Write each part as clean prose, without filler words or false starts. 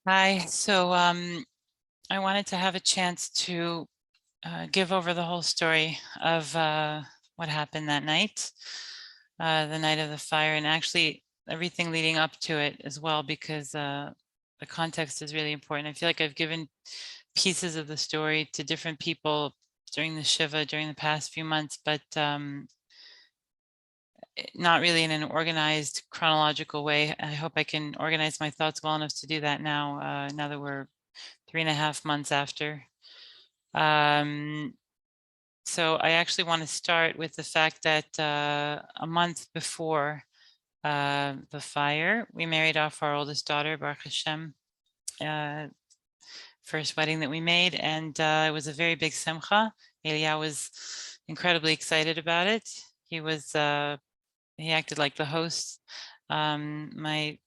Hi. I wanted to have a chance to give over the whole story of what happened that night, the night of the fire, and actually everything leading up to it as well, because the context is really important. I feel like I've given pieces of the story to different people during the Shiva during the past few months, but not really in an organized chronological way. I hope I can organize my thoughts well enough to do that now, now that we're 3.5 months after. Um, so I actually want to start with the fact that a month before the fire, we married off our oldest daughter, Baruch Hashem, uh, first wedding that we made, and it was a very big simcha. Eliyahu was incredibly excited about it. He acted like the host. My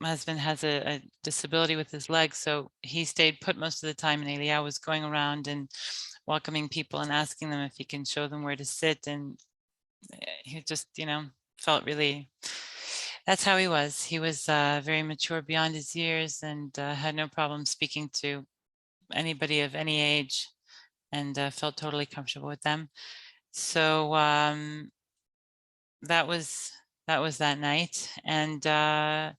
husband has a disability with his legs, so he stayed put most of the time, and Eliyahu was going around and welcoming people and asking them if he can show them where to sit. And he just, felt really, that's how he was. He was very mature beyond his years and had no problem speaking to anybody of any age, and felt totally comfortable with them. So that was that night. And the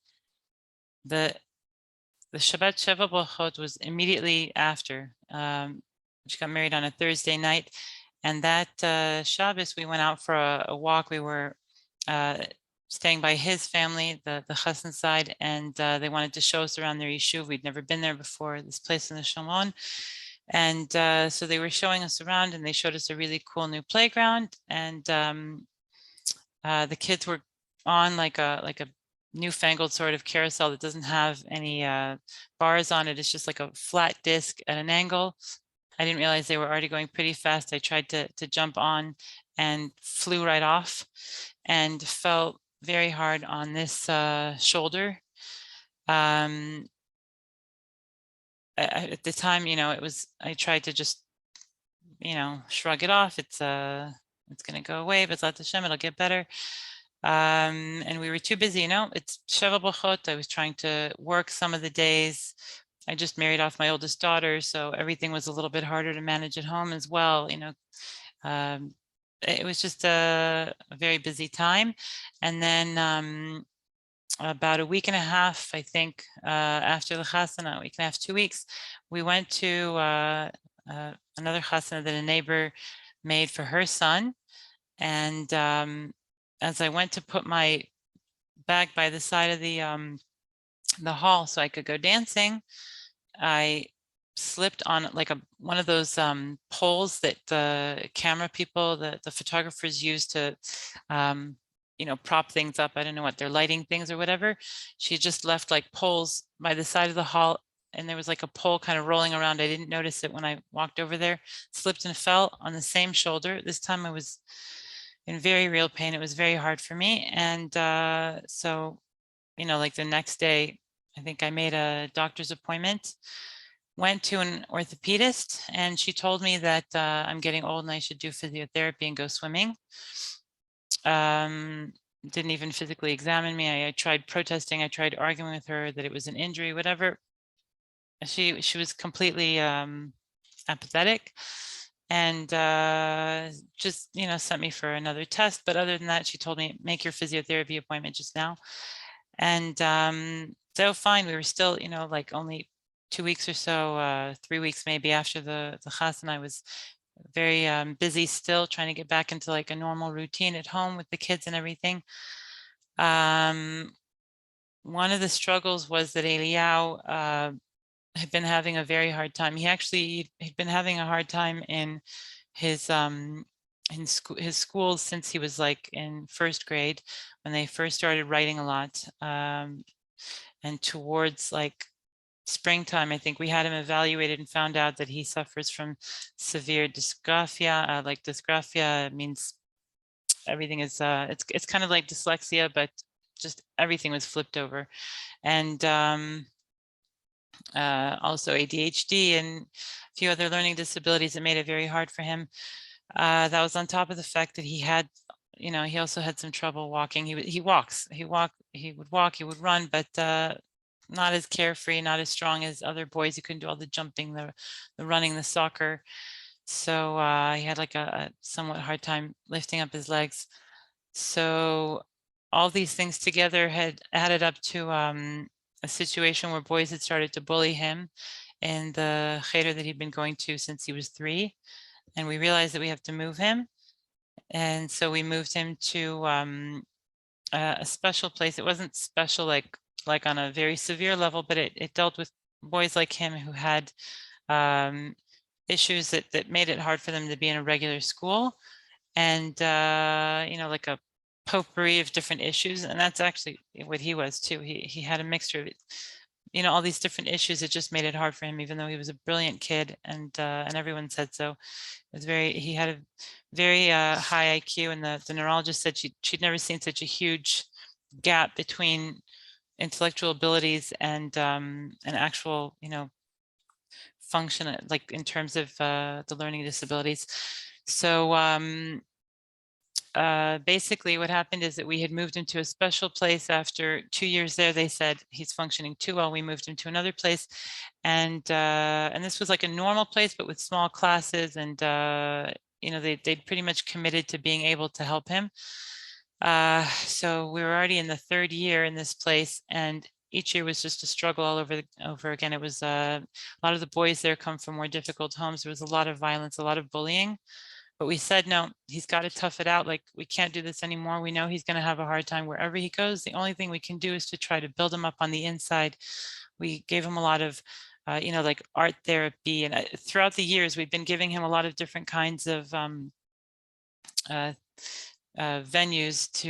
Shabbat Sheva Brachot was immediately after. She got married on a Thursday night, and that Shabbos we went out for a walk. We were staying by his family, the Chassan side, and they wanted to show us around their yeshuv. We'd never been there before, this place in the Shomron. And so they were showing us around, and they showed us a really cool new playground. And the kids were on like a newfangled sort of carousel that doesn't have any bars on it. It's just like a flat disc at an angle. I didn't realize they were already going pretty fast. I tried to jump on and flew right off and fell very hard on this shoulder. At the time, I tried to just, shrug it off. It's going to go away, but Zat Hashem, it'll get better. And we were too busy, it's Sheva Brachot. I was trying to work some of the days. I just married off my oldest daughter, so everything was a little bit harder to manage at home as well. It was just a very busy time. And then about a week and a half, I think, after the chasana, a week and a half, 2 weeks, we went to another chasana that a neighbor made for her son. And as I went to put my bag by the side of the hall so I could go dancing, I slipped on like one of those poles that the camera people, the photographers use to prop things up. I don't know what they're lighting things or whatever. She just left like poles by the side of the hall, and there was like a pole kind of rolling around. I didn't notice it when I walked over there, slipped and fell on the same shoulder. This time I was in very real pain. It was very hard for me. And so, like the next day, I think I made a doctor's appointment, went to an orthopedist, and she told me that I'm getting old and I should do physiotherapy and go swimming. Didn't even physically examine me. I tried protesting. I tried arguing with her that it was an injury, whatever. She was completely apathetic, and just sent me for another test. But other than that, she told me, make your physiotherapy appointment just now. And so fine, we were still like only 2 weeks or so, 3 weeks maybe after the chas, and I was very busy still trying to get back into like a normal routine at home with the kids and everything. One of the struggles was that Eliyahu had been having a very hard time. He'd been having a hard time in his schools since he was like in first grade, when they first started writing a lot. And towards like springtime, I think we had him evaluated and found out that he suffers from severe dysgraphia. Like dysgraphia means everything is it's kind of like dyslexia, but just everything was flipped over. And also ADHD and a few other learning disabilities that made it very hard for him. That was on top of the fact that he had, he also had some trouble walking. He would walk, he would run, but not as carefree, not as strong as other boys. He couldn't do all the jumping, the running, the soccer. So he had like a somewhat hard time lifting up his legs. So all these things together had added up to a situation where boys had started to bully him in the cheder that he'd been going to since he was 3. And we realized that we have to move him. And so we moved him to a special place. It wasn't special like on a very severe level, but it dealt with boys like him who had issues that made it hard for them to be in a regular school, and you know, like a potpourri of different issues. And that's actually what he was too. He had a mixture of, you know, all these different issues. It just made it hard for him, even though he was a brilliant kid, and everyone said so. It was he had a very high IQ, and the neurologist said she'd never seen such a huge gap between intellectual abilities and an actual, you know, function, like in terms of the learning disabilities. So basically what happened is that we had moved him to a special place. After 2 years there, they said he's functioning too well. We moved him to another place, and this was like a normal place, but with small classes, and you know, they'd pretty much committed to being able to help him. So we were already in the 3rd year in this place, and each year was just a struggle all over again. It was a lot of the boys there come from more difficult homes. There was a lot of violence, a lot of bullying. But we said, no, he's got to tough it out. Like, we can't do this anymore. We know he's going to have a hard time wherever he goes. The only thing we can do is to try to build him up on the inside. We gave him a lot of, you know, like art therapy. And throughout the years, we've been giving him a lot of different kinds of venues to,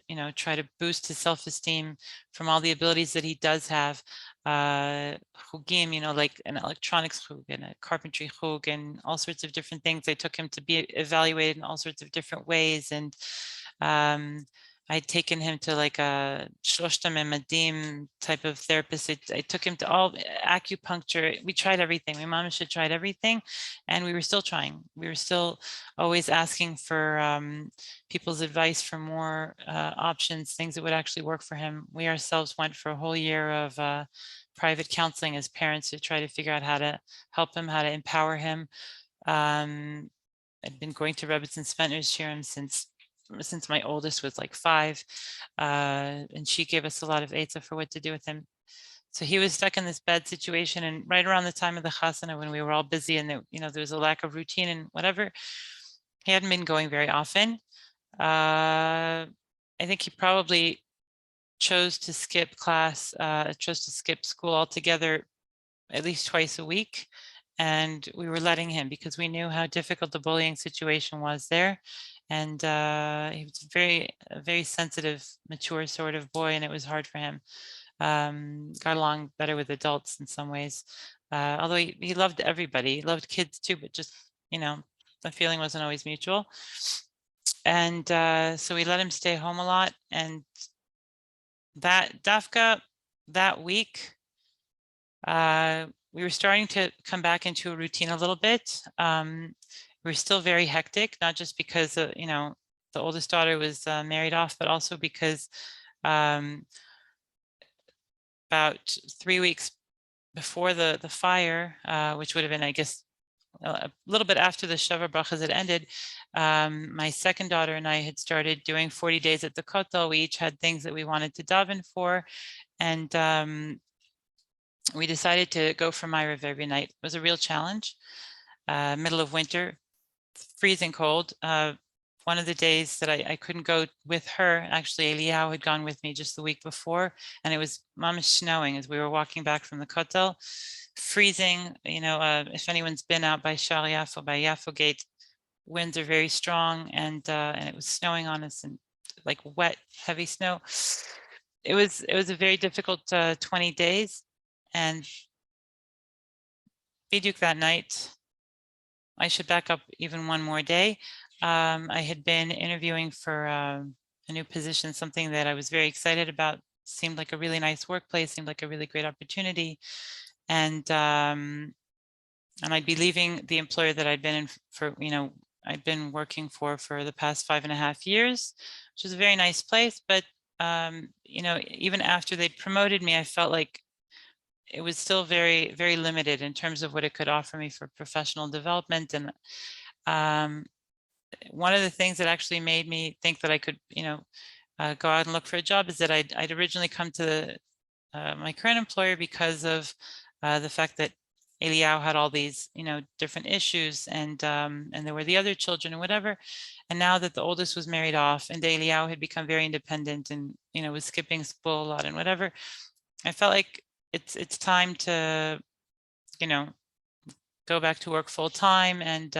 you know, try to boost his self-esteem from all the abilities that he does have. Chugim, you know, like an electronics chug and a carpentry chug and all sorts of different things. They took him to be evaluated in all sorts of different ways. And I'd taken him to like a shloshta memadim type of therapist. I took him to all acupuncture. We tried everything. My mom had tried everything, and we were still trying. We were still always asking for people's advice for more options, things that would actually work for him. We ourselves went for a whole year of private counseling as parents to try to figure out how to help him, how to empower him. I'd been going to Rebbetzin Spentner's shiurim since my oldest was like 5, and she gave us a lot of eitzah for what to do with him. So he was stuck in this bad situation, and right around the time of the chasana, when we were all busy and there, you know, there was a lack of routine and whatever, he hadn't been going very often. I think he probably chose to skip class, chose to skip school altogether at least twice a week. And we were letting him because we knew how difficult the bullying situation was there. And he was a very sensitive, mature sort of boy, and it was hard for him. Got along better with adults in some ways. Although he loved everybody, he loved kids too, but just, you know, the feeling wasn't always mutual. And so we let him stay home a lot. And that dafka, that week, we were starting to come back into a routine a little bit. We were still very hectic, not just because, you know, the oldest daughter was married off, but also because about 3 weeks before the fire, which would have been, I guess, a little bit after the Shava Brachas had ended, my second daughter and I had started doing 40 days at the Kotel. We each had things that we wanted to daven for, and we decided to go for Ma'ariv every night. It was a real challenge. Middle of winter, freezing cold. One of the days that I couldn't go with her, actually Eliyahu had gone with me just the week before, and it was mamish snowing as we were walking back from the Kotel. Freezing, you know, if anyone's been out by Shar Yafo, by Yafo Gate, winds are very strong, and it was snowing on us, and like wet, heavy snow. It was a very difficult 20 days, and Biduk that night, I should back up even one more day. I had been interviewing for a new position, something that I was very excited about. Seemed like a really nice workplace, seemed like a really great opportunity. And I'd be leaving the employer that I'd been in for, you know, I'd been working for the past 5.5 years, which was a very nice place, but even after they promoted me, I felt like it was still very, very limited in terms of what it could offer me for professional development. And one of the things that actually made me think that I could, go out and look for a job is that I'd originally come to my current employer because of the fact that Eliyahu had all these, different issues, and there were the other children and whatever. And now that the oldest was married off and Eliyahu had become very independent and, was skipping school a lot and whatever, I felt like it's time to, go back to work full time and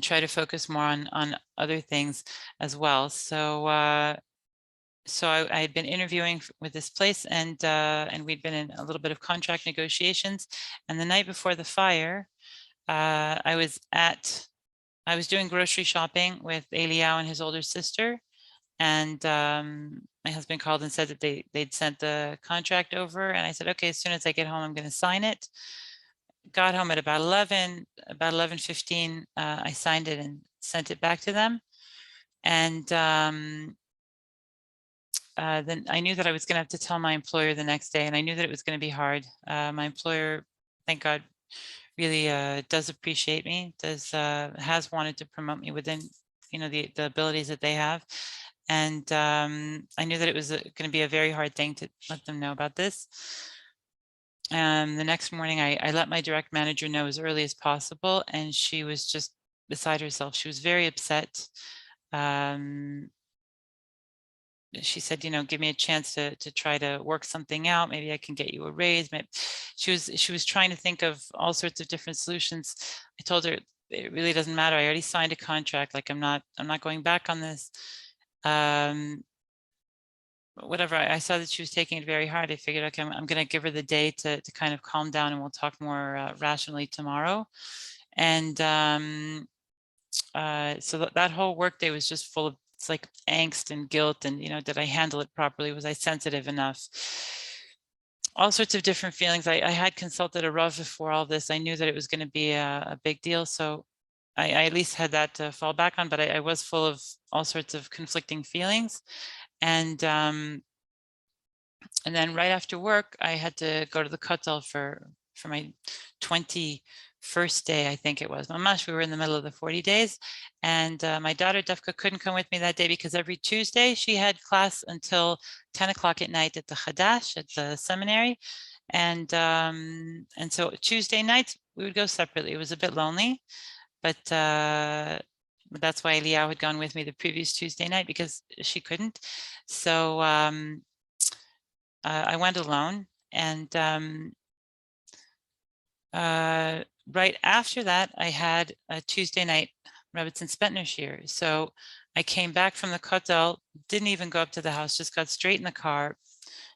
try to focus more on other things as well. So I had been interviewing with this place, and we'd been in a little bit of contract negotiations. And the night before the fire, I was doing grocery shopping with Eliyahu and his older sister, and my husband called and said that they'd sent the contract over, and I said, okay, as soon as I get home, I'm going to sign it. Got home at about 11:15. I signed it and sent it back to them, and then I knew that I was going to have to tell my employer the next day, and I knew that it was going to be hard. My employer, thank God, really does appreciate me, has wanted to promote me within, the abilities that they have. And I knew that it was going to be a very hard thing to let them know about this. The next morning, I let my direct manager know as early as possible, and she was just beside herself. She was very upset. She said, give me a chance to try to work something out. Maybe I can get you a raise. Maybe she was trying to think of all sorts of different solutions. I told her it really doesn't matter. I already signed a contract. Like I'm not going back on this. Whatever. I saw that she was taking it very hard. I figured, okay, I'm going to give her the day to kind of calm down, and we'll talk more rationally tomorrow. And so that whole workday was just full of, it's like angst and guilt, and did I handle it properly? Was I sensitive enough? All sorts of different feelings. I had consulted a Rav before all this. I knew that it was going to be a big deal, so I at least had that to fall back on, but I was full of all sorts of conflicting feelings. And then right after work, I had to go to the Kotel for my 21st day, I think it was. Mamash, we were in the middle of the 40 days. And my daughter, Dufka, couldn't come with me that day because every Tuesday she had class until 10 o'clock at night at the Hadash, at the seminary. And so Tuesday nights, we would go separately. It was a bit lonely, but that's why Eliyahu had gone with me the previous Tuesday night, because she couldn't. So I went alone, and right after that, I had a Tuesday night Rebbetzin Spentner shiur. So I came back from the Kotel, didn't even go up to the house, just got straight in the car,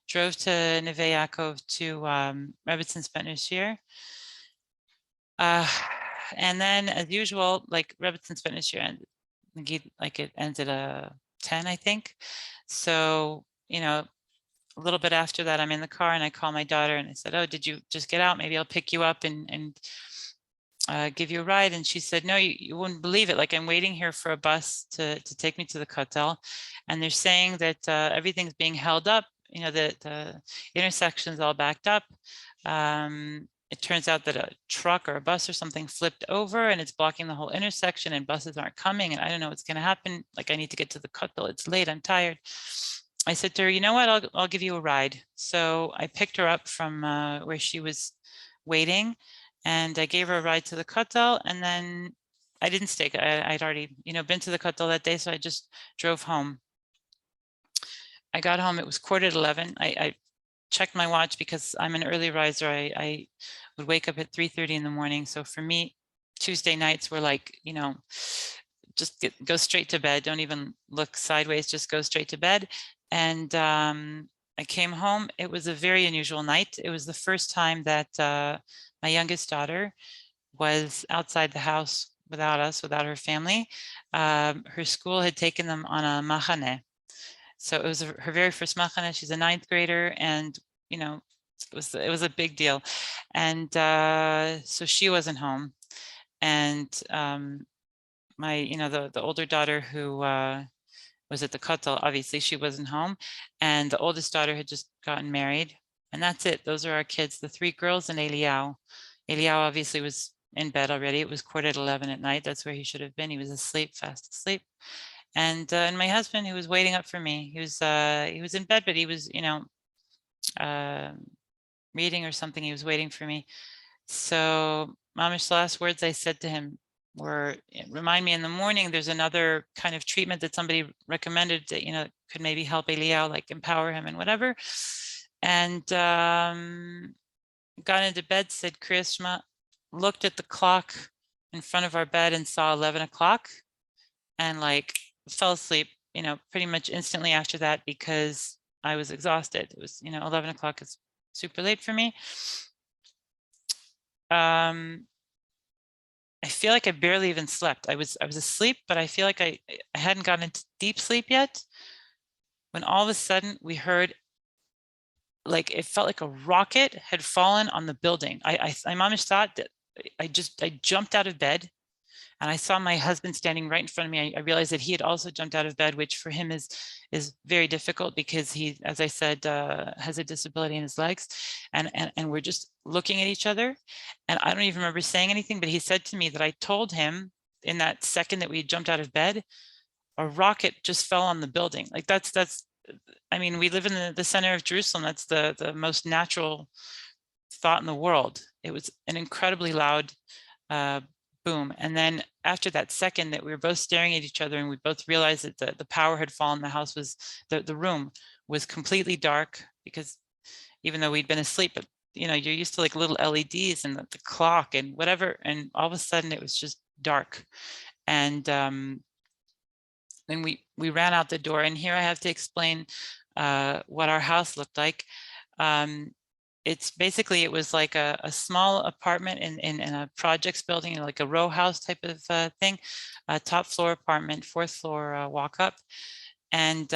drove to Neve Yaakov to Rebbetzin Spentner shiur. And then, as usual, like Rebbetzin Spentner shiur, like it ended at 10, I think. So, a little bit after that, I'm in the car and I call my daughter and I said, oh, did you just get out? Maybe I'll pick you up and give you a ride. And she said, no, you wouldn't believe it. Like, I'm waiting here for a bus to take me to the Kotel. And they're saying that everything's being held up, the intersection's all backed up. It turns out that a truck or a bus or something flipped over and it's blocking the whole intersection, and buses aren't coming. And I don't know what's going to happen. Like, I need to get to the Kotel. It's late. I'm tired. I said to her, you know what, I'll give you a ride. So I picked her up from where she was waiting, and I gave her a ride to the Kotel, and then I didn't stay. I'd already, been to the Kotel that day, so I just drove home. I got home, it was 11:15. I checked my watch because I'm an early riser. I would wake up at 3:30 in the morning. So for me, Tuesday nights were like, just go straight to bed. Don't even look sideways, just go straight to bed. And I came home. It was a very unusual night. It was the first time that my youngest daughter was outside the house without us, without her family. Her school had taken them on a machane. So it was her very first machane. She's a 9th grader, and it was a big deal. And so she wasn't home, and my the older daughter, who was at the kotel. Obviously, she wasn't home, and the oldest daughter had just gotten married, and that's it. Those are our kids, the 3 girls and Eliyahu. Eliyahu obviously was in bed already. It was 11:15 at night. That's where he should have been. He was asleep, fast asleep. And my husband, who was waiting up for me, he was in bed, but he was, reading or something. He was waiting for me. So, Mamish, the last words I said to him were, remind me in the morning, there's another kind of treatment that somebody recommended that, could maybe help Eliyahu, like empower him and whatever. And got into bed, said Krias Shema, looked at the clock in front of our bed and saw 11 o'clock and like fell asleep, pretty much instantly after that because I was exhausted. It was, 11 o'clock is super late for me. I feel like I barely even slept. I was asleep, but I feel like I hadn't gotten into deep sleep yet when all of a sudden we heard, like, it felt like a rocket had fallen on the building. I mamish thought that I jumped out of bed and I saw my husband standing right in front of me. I realized that he had also jumped out of bed, which for him is very difficult because he, as I said, has a disability in his legs. And we're just looking at each other. And I don't even remember saying anything, but he said to me that I told him in that second that we had jumped out of bed, a rocket just fell on the building. Like I mean, we live in the center of Jerusalem. That's the most natural thought in the world. It was an incredibly loud boom. And then after that second that we were both staring at each other and we both realized that the power had fallen, the house was, the room was completely dark because even though we'd been asleep, but you're used to like little LEDs and the clock and whatever. And all of a sudden it was just dark. And then we ran out the door, and here I have to explain what our house looked like. It's basically, it was like a small apartment in a projects building, like a row house type of thing, a top floor apartment, 4th floor walk up. And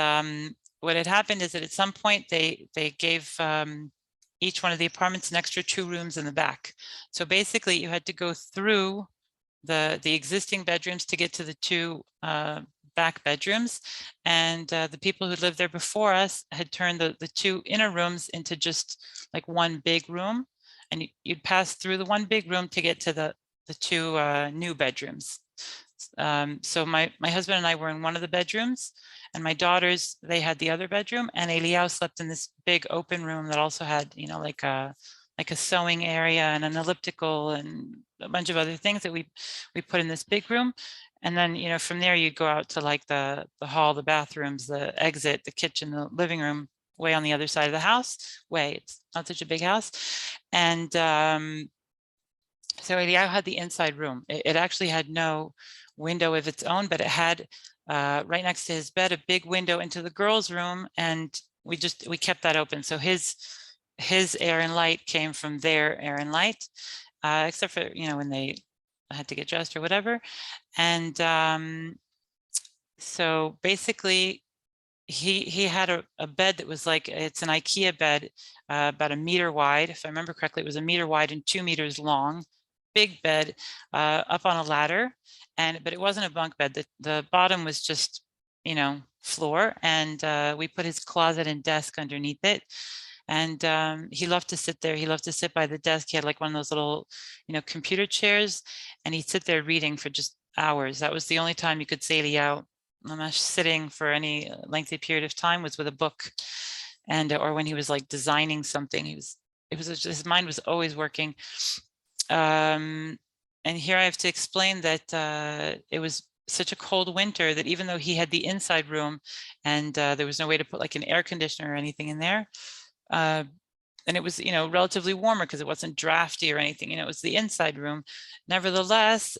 what had happened is that at some point they gave each one of the apartments an extra 2 rooms in the back. So basically you had to go through the existing bedrooms to get to the 2 back bedrooms, and the people who lived there before us had turned the 2 inner rooms into just like one big room, and you'd pass through the one big room to get to the 2 new bedrooms. So my husband and I were in one of the bedrooms, and my daughters, they had the other bedroom, and Eliyahu slept in this big open room that also had like a sewing area and an elliptical and a bunch of other things that we put in this big room. And then, from there you go out to like the hall, the bathrooms, the exit, the kitchen, the living room, way on the other side of the house. It's not such a big house. And so Eliyahu had the inside room. It actually had no window of its own, but it had right next to his bed a big window into the girls' room, and we kept that open. So his air and light came from their air and light, except for when they had to get dressed or whatever. And so basically he had a bed that was like, it's an IKEA bed, about 1 meter wide. If I remember correctly, it was 1 meter wide and 2 meters long, big bed, up on a ladder. But it wasn't a bunk bed. The bottom was just, floor. And we put his closet and desk underneath it. And he loved to sit there. He loved to sit by the desk. He had like one of those little, computer chairs, and he'd sit there reading for just hours. That was the only time you could see Eliyahu sitting for any lengthy period of time was with a book, and or when he was like designing something. His mind was always working. And here I have to explain that it was such a cold winter that even though he had the inside room and there was no way to put like an air conditioner or anything in there, and it was, relatively warmer because it wasn't drafty or anything, it was the inside room. Nevertheless,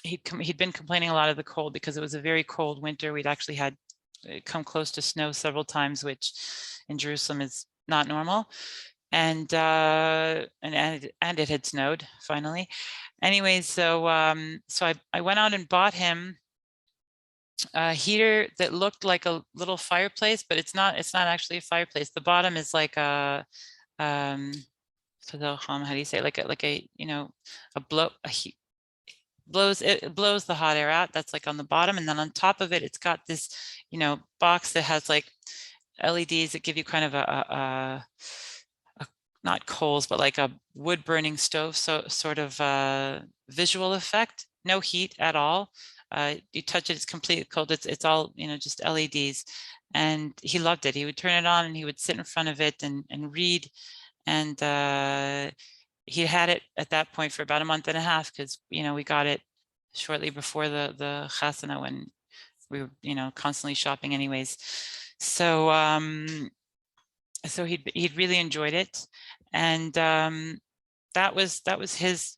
he'd been complaining a lot of the cold because it was a very cold winter. We'd actually had come close to snow several times, which in Jerusalem is not normal. And it had snowed finally. Anyways, so I went out and bought him a heater that looked like a little fireplace, but it's not actually a fireplace. The bottom is like a how do you say, like a blows the hot air out. That's like on the bottom, and then on top of it, it's got this, box that has like LEDs that give you kind of a not coals, but like a wood burning stove, so sort of visual effect. No heat at all. You touch it, it's completely cold. It's all, just LEDs. And he loved it. He would turn it on and he would sit in front of it and read. And he had it at that point for about a month and a half, because we got it shortly before the chasana, when we were constantly shopping anyways. So so he'd really enjoyed it. And that was his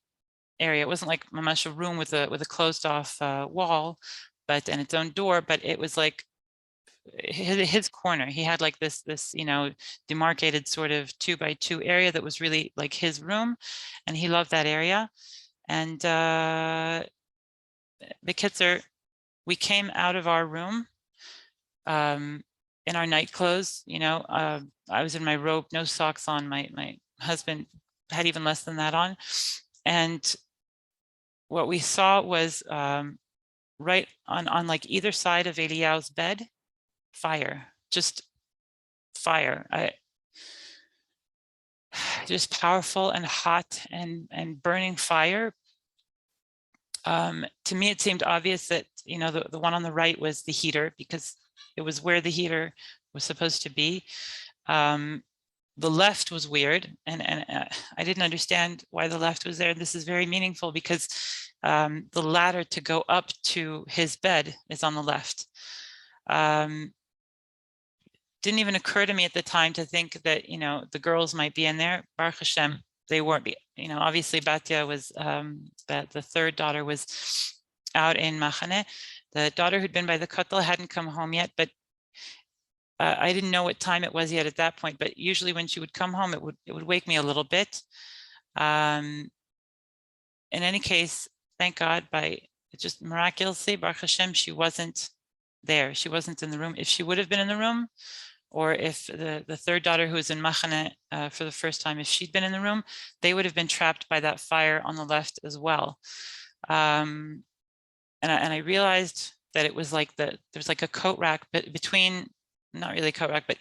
area. It wasn't like mamash a room with a closed off wall, and its own door, but it was like his corner. He had like this demarcated sort of 2x2 area that was really like his room, and he loved that area. And the kitzer, we came out of our room in our night clothes. I was in my robe, no socks on. My husband had even less than that on. And what we saw was right on like either side of Eliyahu's bed, fire, just fire. Just powerful and hot and burning fire. To me, it seemed obvious that, the one on the right was the heater, because it was where the heater was supposed to be. The left was weird, and I didn't understand why the left was there. This is very meaningful, because the ladder to go up to his bed is on the left. Didn't even occur to me at the time to think that, the girls might be in there. Baruch Hashem, they weren't. Obviously Batya was, the third daughter was out in Machane. The daughter who'd been by the Kotel hadn't come home yet, but I didn't know what time it was yet at that point. But usually when she would come home, it would wake me a little bit. In any case, thank God, just miraculously, Baruch Hashem, she wasn't there. She wasn't in the room. If she would have been in the room, or if the third daughter, who was in Machane for the first time, if she'd been in the room, they would have been trapped by that fire on the left as well. And I realized that it was like there was like a coat rack, but between, not really a coat rack, but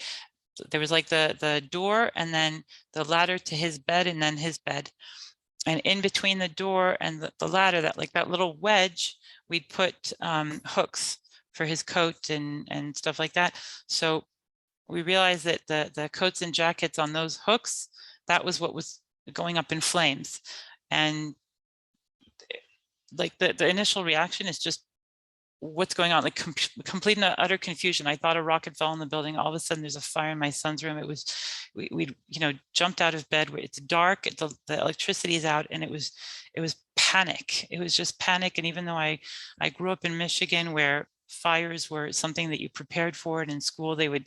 there was like the door, and then the ladder to his bed, and then his bed. And in between the door and the ladder, that little wedge, we'd put hooks for his coat and stuff like that. So we realized that the coats and jackets on those hooks, that was what was going up in flames. And like the initial reaction is just, what's going on? Like complete and utter confusion. I thought a rocket fell in the building. All of a sudden there's a fire in my son's room. It was, we jumped out of bed. It's dark, the electricity is out, and it was panic. It was just panic. And even though I grew up in Michigan, where fires were something that you prepared for, and in school they would,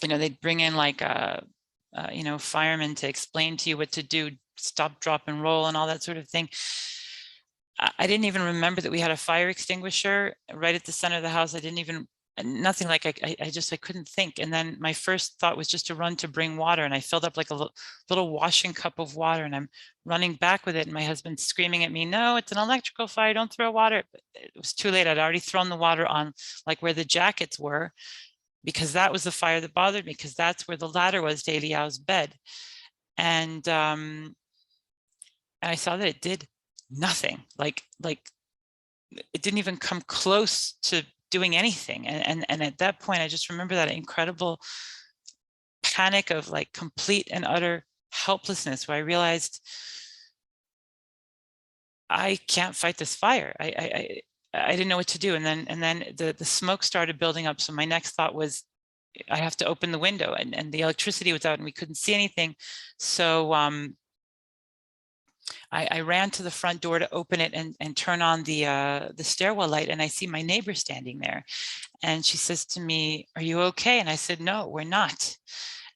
they'd bring in like firemen to explain to you what to do, stop, drop, and roll, and all that sort of thing. I didn't even remember that we had a fire extinguisher right at the center of the house. I didn't even, nothing, like I couldn't think. And then my first thought was just to run to bring water. And I filled up like a little washing cup of water, and I'm running back with it. And my husband's screaming at me, "No, it's an electrical fire. Don't throw water." But it was too late. I'd already thrown the water on like where the jackets were, because that was the fire that bothered me, because that's where the ladder was to Eliyahu's bed. And I saw that it did nothing. Like it didn't even come close to doing anything. And at that point, I just remember that incredible panic of like complete and utter helplessness, where I realized I can't fight this fire. I didn't know what to do. And then the smoke started building up. So my next thought was, I have to open the window, and the electricity was out and we couldn't see anything. So I ran to the front door to open it and turn on the stairwell light, and I see my neighbor standing there. And she says to me, "Are you okay?" And I said, "No, we're not."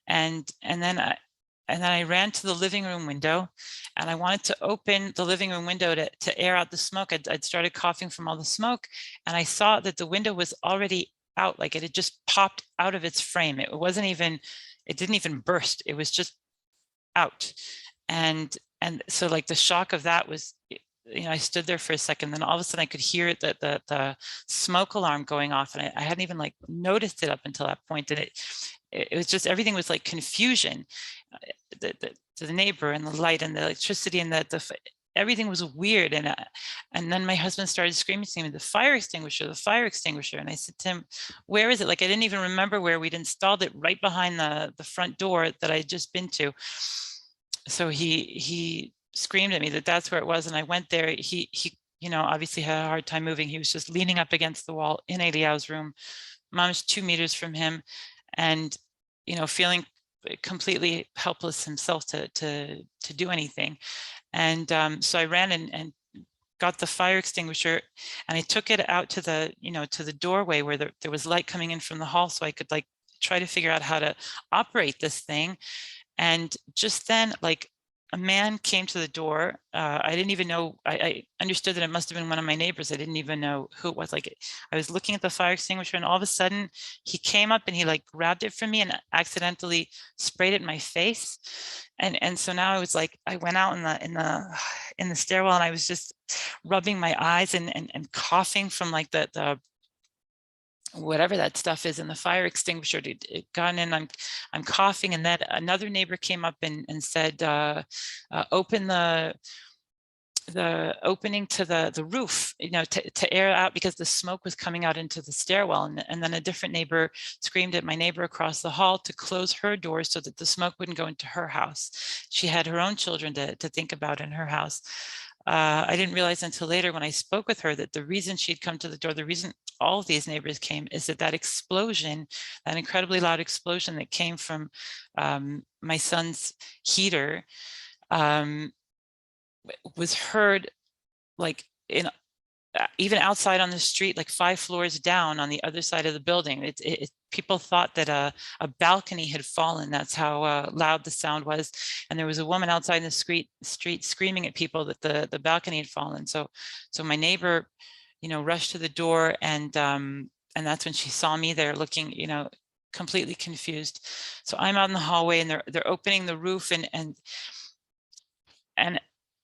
And then I ran to the living room window, and I wanted to open the living room window to air out the smoke. I'd started coughing from all the smoke, and I saw that the window was already out, like it had just popped out of its frame. It didn't even burst. It was just out. And so like the shock of that was I stood there for a second, then all of a sudden I could hear the smoke alarm going off, and I hadn't even like noticed it up until that point. And it was just, everything was like confusion. The neighbor and the light and the electricity and everything was weird. And then my husband started screaming to me, the fire extinguisher, the fire extinguisher. And I said to him, where is it? Like, I didn't even remember where we'd installed it, right behind the front door that I had just been to. So he screamed at me that that's where it was. And I went there. He obviously had a hard time moving. He was just leaning up against the wall in Eliyahu's room. Mom's 2 meters from him, and, feeling completely helpless himself to do anything. And so I ran and got the fire extinguisher, and I took it out to the, to the doorway where there was light coming in from the hall, so I could like try to figure out how to operate this thing. And just then, like, a man came to the door. I didn't even know, I understood that it must have been one of my neighbors. I didn't even know who it was. Like, I was looking at the fire extinguisher, and all of a sudden he came up and he like grabbed it from me and accidentally sprayed it in my face. And so now I was like, I went out in the stairwell, and I was just rubbing my eyes and coughing from like the whatever that stuff is in the fire extinguisher. It got in, I'm coughing. And then another neighbor came up and said, open the opening to the roof, to air out, because the smoke was coming out into the stairwell. And then a different neighbor screamed at my neighbor across the hall to close her door so that the smoke wouldn't go into her house. She had her own children to think about in her house. I didn't realize until later when I spoke with her that the reason she'd come to the door, the reason all of these neighbors came, is that explosion, that incredibly loud explosion that came from my son's heater, was heard like even outside on the street, like 5 floors down on the other side of the building. People thought that a balcony had fallen. That's how loud the sound was. And there was a woman outside in the street screaming at people that the balcony had fallen. So my neighbor, rushed to the door, and that's when she saw me there looking, completely confused. So I'm out in the hallway, and they're opening the roof, and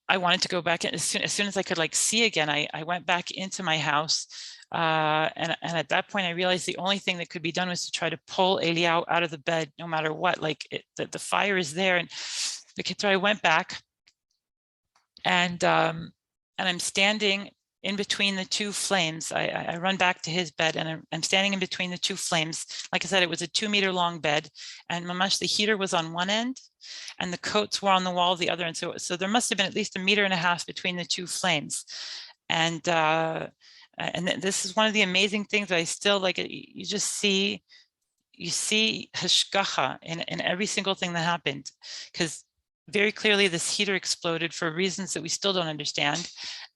I wanted to go back in as soon as I could like see again. I went back into my house, and at that point I realized the only thing that could be done was to try to pull Eliyahu out of the bed, no matter what. Like, the fire is there, and so I went back, and I'm standing in between the 2 flames. I run back to his bed, and I'm standing in between the 2 flames. Like I said, it was a 2-meter long bed, and mamash, the heater was on one end and the coats were on the wall of the other end. So there must have been at least 1.5 meters between the 2 flames. And this is one of the amazing things that I still like. You just see, hashgacha in every single thing that happened, because very clearly this heater exploded for reasons that we still don't understand.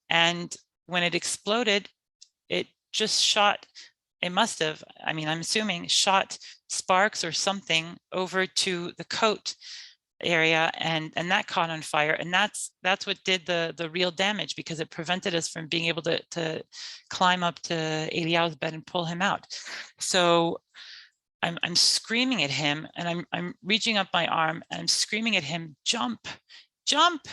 And when it exploded, it just shot, it must have, I'm assuming, shot sparks or something over to the coat area, and that caught on fire. And that's what did the real damage, because it prevented us from being able to climb up to Eliyahu's bed and pull him out. So I'm screaming at him, and I'm reaching up my arm, and I'm screaming at him, jump, jump.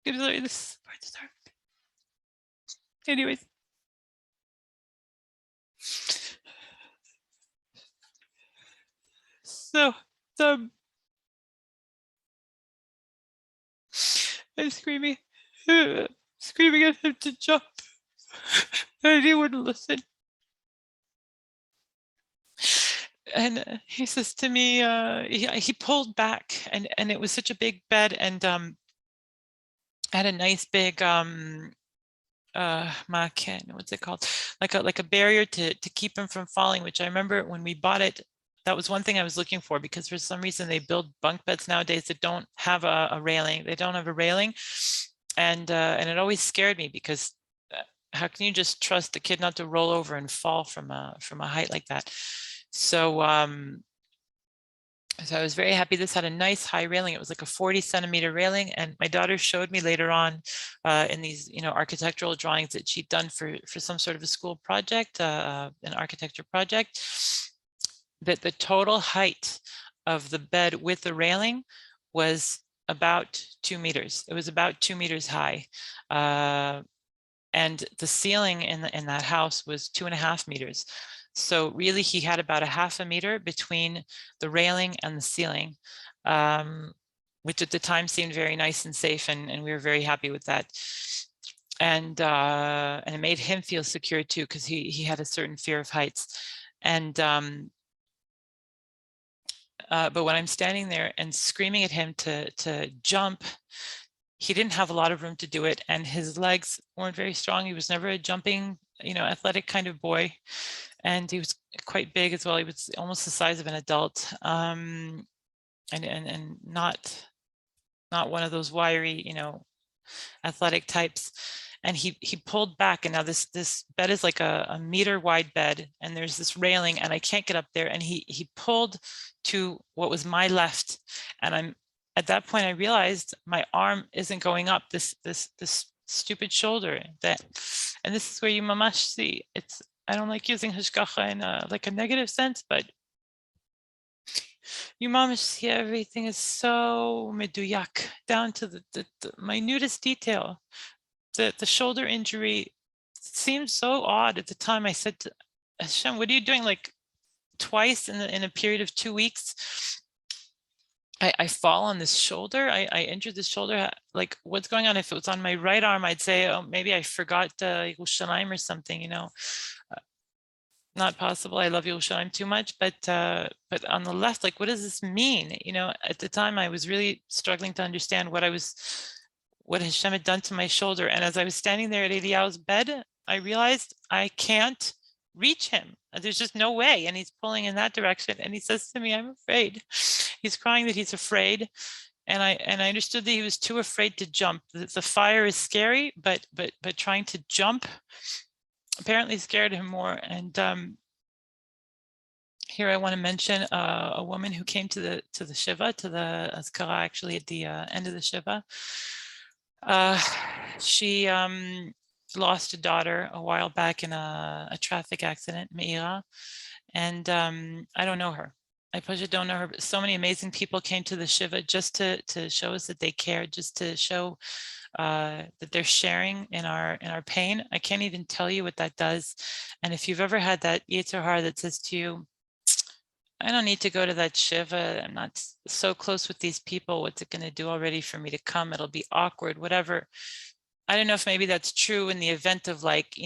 This part start. Anyways. So I'm screaming at him to jump, and he wouldn't listen. And he says to me, he pulled back, and it was such a big bed, and had a nice big what's it called, like a barrier to keep him from falling, which I remember when we bought it, that was one thing I was looking for, because for some reason they build bunk beds nowadays that don't have a railing. They don't have a railing, and it always scared me, because how can you just trust the kid not to roll over and fall from a height like that? So so I was very happy. This had a nice high railing. It was like a 40-centimeter railing. And my daughter showed me later on in these, architectural drawings that she'd done for some sort of a school project, an architecture project, that the total height of the bed with the railing was about 2 meters. It was about 2 meters high. And the ceiling in that house was 2.5 meters. So really he had about a 0.5 meter between the railing and the ceiling, which at the time seemed very nice and safe, and we were very happy with that. And it made him feel secure too, because he had a certain fear of heights. And but when I'm standing there and screaming at him to jump, he didn't have a lot of room to do it, and his legs weren't very strong. He was never a jumping, athletic kind of boy, and he was quite big as well. He was almost the size of an adult, and not one of those wiry, athletic types. And he pulled back, and now this bed is like a meter wide bed, and there's this railing, and I can't get up there. And he pulled to what was my left, and at that point I realized my arm isn't going up this stupid shoulder. And this is where you mamash see it's. I don't like using hashgacha in like a negative sense, but you mamash see everything is so meduyak down to the minutest detail. The shoulder injury seemed so odd at the time. I said to Hashem, what are you doing? Like twice in a period of 2 weeks, I fall on this shoulder. I injured this shoulder. Like, what's going on? If it was on my right arm, I'd say, oh, maybe I forgot Yerushalayim or something, not possible. I love Yerushalayim too much, but on the left, like, what does this mean? At the time I was really struggling to understand what Hashem had done to my shoulder. And as I was standing there at Eliyahu's bed, I realized I can't reach him. There's just no way. And he's pulling in that direction. And he says to me, I'm afraid. He's crying that he's afraid. And I understood that he was too afraid to jump. The fire is scary, but trying to jump apparently scared him more. And here I want to mention a woman who came to the Shiva, to the Azkara, actually at the end of the Shiva. She lost a daughter a while back in a traffic accident, Meira, and I don't know her. I probably don't know her, but so many amazing people came to the Shiva just to show us that they care, just to show that they're sharing in our pain. I can't even tell you what that does. And if you've ever had that Yetzer Hara that says to you, I don't need to go to that Shiva. I'm not so close with these people. What's it going to do already for me to come? It'll be awkward, whatever. I don't know if maybe that's true in the event of, like,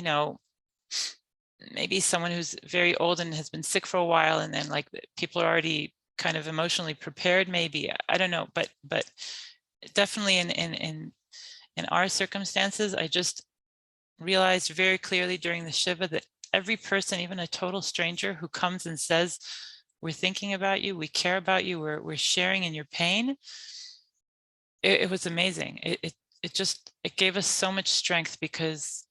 maybe someone who's very old and has been sick for a while, and then like people are already kind of emotionally prepared, maybe. I don't know, but definitely in our circumstances, I just realized very clearly during the Shiva that every person, even a total stranger who comes and says, we're thinking about you, we care about you, we're sharing in your pain, it was amazing. It gave us so much strength, because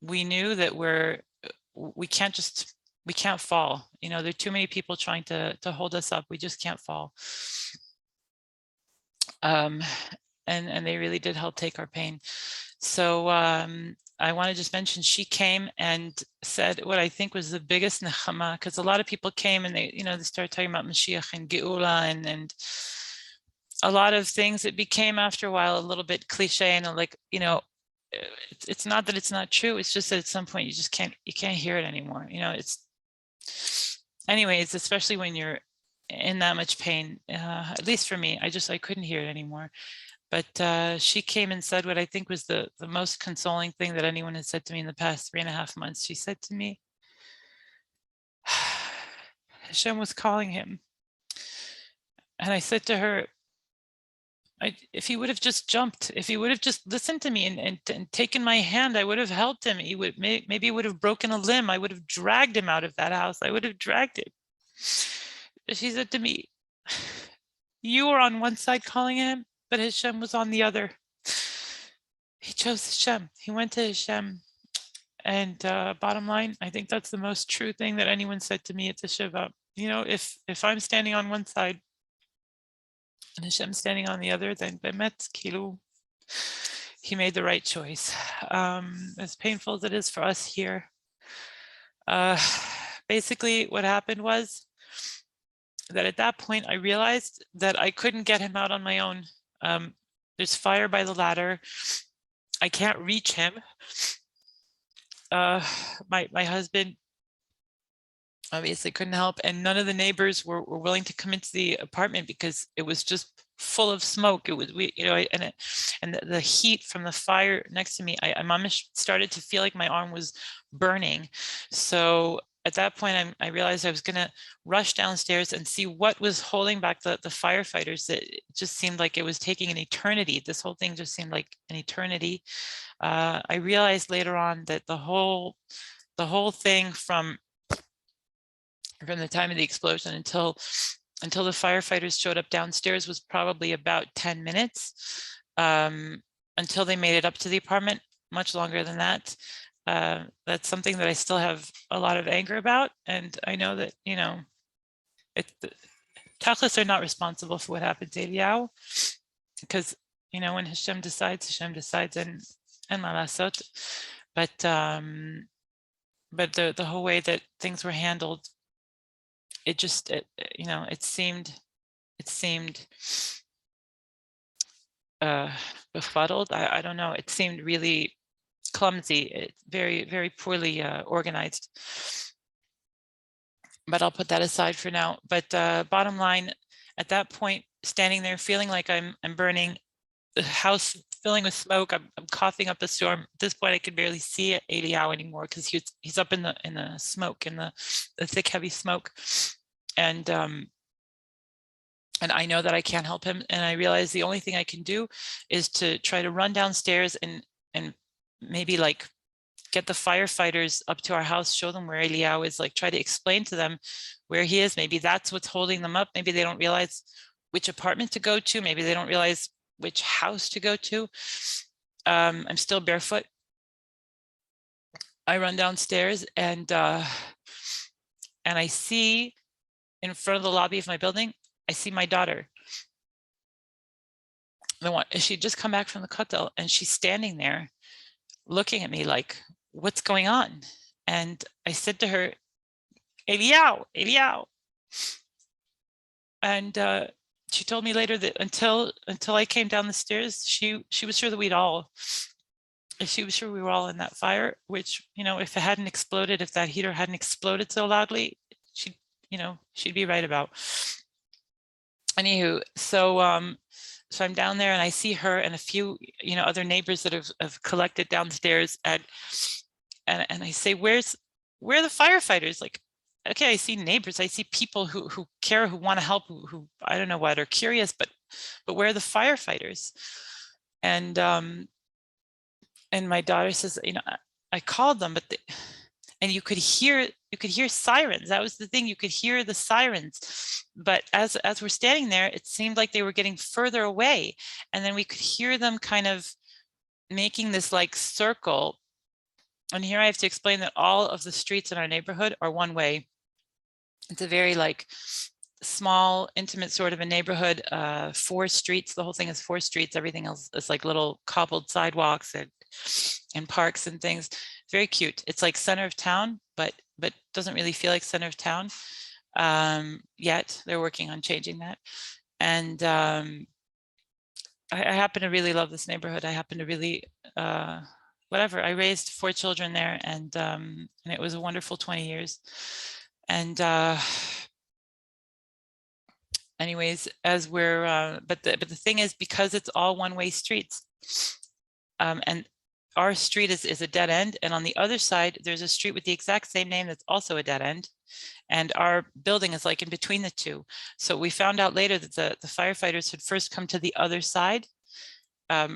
we knew that we can't fall. There are too many people trying to hold us up. We just can't fall. And they really did help take our pain. So I want to just mention, she came and said what I think was the biggest nechama, because a lot of people came and they started talking about Mashiach and Geula and a lot of things. It became after a while a little bit cliche, and like, it's not that it's not true. It's just that at some point you can't hear it anymore. Anyways, especially when you're in that much pain, at least for me, I couldn't hear it anymore. But she came and said what I think was the most consoling thing that anyone has said to me in the past 3.5 months. She said to me, Hashem was calling him. And I said to her, if he would have just jumped, if he would have just listened to me and taken my hand, I would have helped him. Maybe he would have broken a limb. I would have dragged him out of that house. I would have dragged him. She said to me, you were on one side calling him, but Hashem was on the other. He chose Hashem. He went to Hashem. And bottom line, I think that's the most true thing that anyone said to me at the Shiva. If I'm standing on one side and Hashem standing on the other, then bemet kilu, he made the right choice. As painful as it is for us here, basically what happened was that at that point I realized that I couldn't get him out on my own. There's fire by the ladder. I can't reach him. My husband obviously couldn't help, and none of the neighbors were willing to come into the apartment because it was just full of smoke. It was, and the heat from the fire next to me, I almost started to feel like my arm was burning. So at that point, I realized I was going to rush downstairs and see what was holding back the firefighters. It just seemed like it was taking an eternity. This whole thing just seemed like an eternity. I realized later on that the whole thing from the time of the explosion until the firefighters showed up downstairs was probably about 10 minutes, until they made it up to the apartment, much longer than that. That's something that I still have a lot of anger about. And I know that, Tachlis are not responsible for what happened to Eliyahu, because, when Hashem decides, and Malasot. But the whole way that things were handled, it just, it seemed befuddled. I don't know. It seemed really clumsy, very, very poorly organized. But I'll put that aside for now. But bottom line, at that point, standing there feeling like I'm burning, the house filling with smoke, I'm coughing up a storm. At this point, I could barely see Eliyahu anymore because he's up in the smoke, in the thick, heavy smoke. And I know that I can't help him. And I realize the only thing I can do is to try to run downstairs and maybe like get the firefighters up to our house, show them where Eliyahu is, like try to explain to them where he is. Maybe that's what's holding them up. Maybe they don't realize which apartment to go to. Maybe they don't realize which house to go to. I'm still barefoot. I run downstairs and I see in front of the lobby of my building, I see my daughter. She'd just come back from the kotel and she's standing there looking at me like, what's going on? And I said to her, Eliyahu. And she told me later that until I came down the stairs, she was sure that we were all in that fire, which, if it hadn't exploded, if that heater hadn't exploded so loudly, she'd be right about. Anywho, so I'm down there and I see her and a few, other neighbors that have collected downstairs, and I say, where are the firefighters? Like, okay, I see neighbors, I see people who care, who want to help, who I don't know what, are curious, but where are the firefighters? And my daughter says, I called them, but and you could hear sirens. That was the thing, you could hear the sirens. But as we're standing there, it seemed like they were getting further away. And then we could hear them kind of making this like circle. And here I have to explain that all of the streets in our neighborhood are one way. It's a very like small, intimate sort of a neighborhood, 4 streets. The whole thing is 4 streets. Everything else is like little cobbled sidewalks and parks and things. Very cute. It's like center of town, but doesn't really feel like center of town yet. They're working on changing that. And I happen to really love this neighborhood. I happen to really, whatever. I raised 4 children there, and it was a wonderful 20 years. And anyways, as we're, but the thing is, because it's all one-way streets, and our street is a dead end, and on the other side there's a street with the exact same name that's also a dead end, and our building is like in between the two. So we found out later that the firefighters had first come to the other side,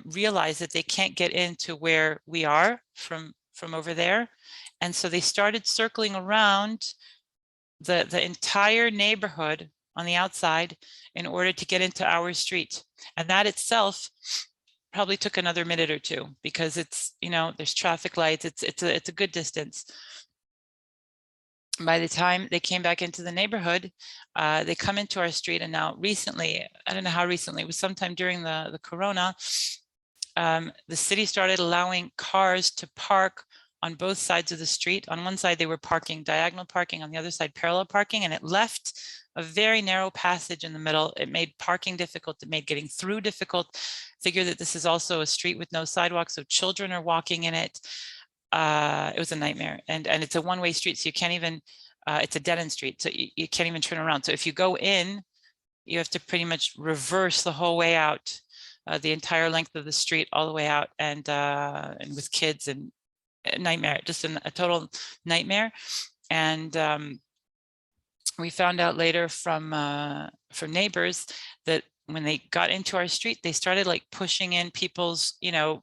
realized that they can't get into where we are from over there, and so they started circling around the entire neighborhood on the outside in order to get into our street. And that itself probably took another minute or two, because it's, there's traffic lights, it's a good distance. By the time they came back into the neighborhood, they come into our street. And now recently, I don't know how recently, it was sometime during the corona, the city started allowing cars to park on both sides of the street. On one side, they were parking, diagonal parking, on the other side, parallel parking, and it left a very narrow passage in the middle. It made parking difficult. It made getting through difficult. Figure that this is also a street with no sidewalk, so children are walking in it. It was a nightmare, and it's a one-way street, so you can't even, it's a dead-end street, so you can't even turn around. So if you go in, you have to pretty much reverse the whole way out, the entire length of the street all the way out, and with kids, and a nightmare, just a total nightmare. And we found out later from neighbors that when they got into our street, they started like pushing in people's,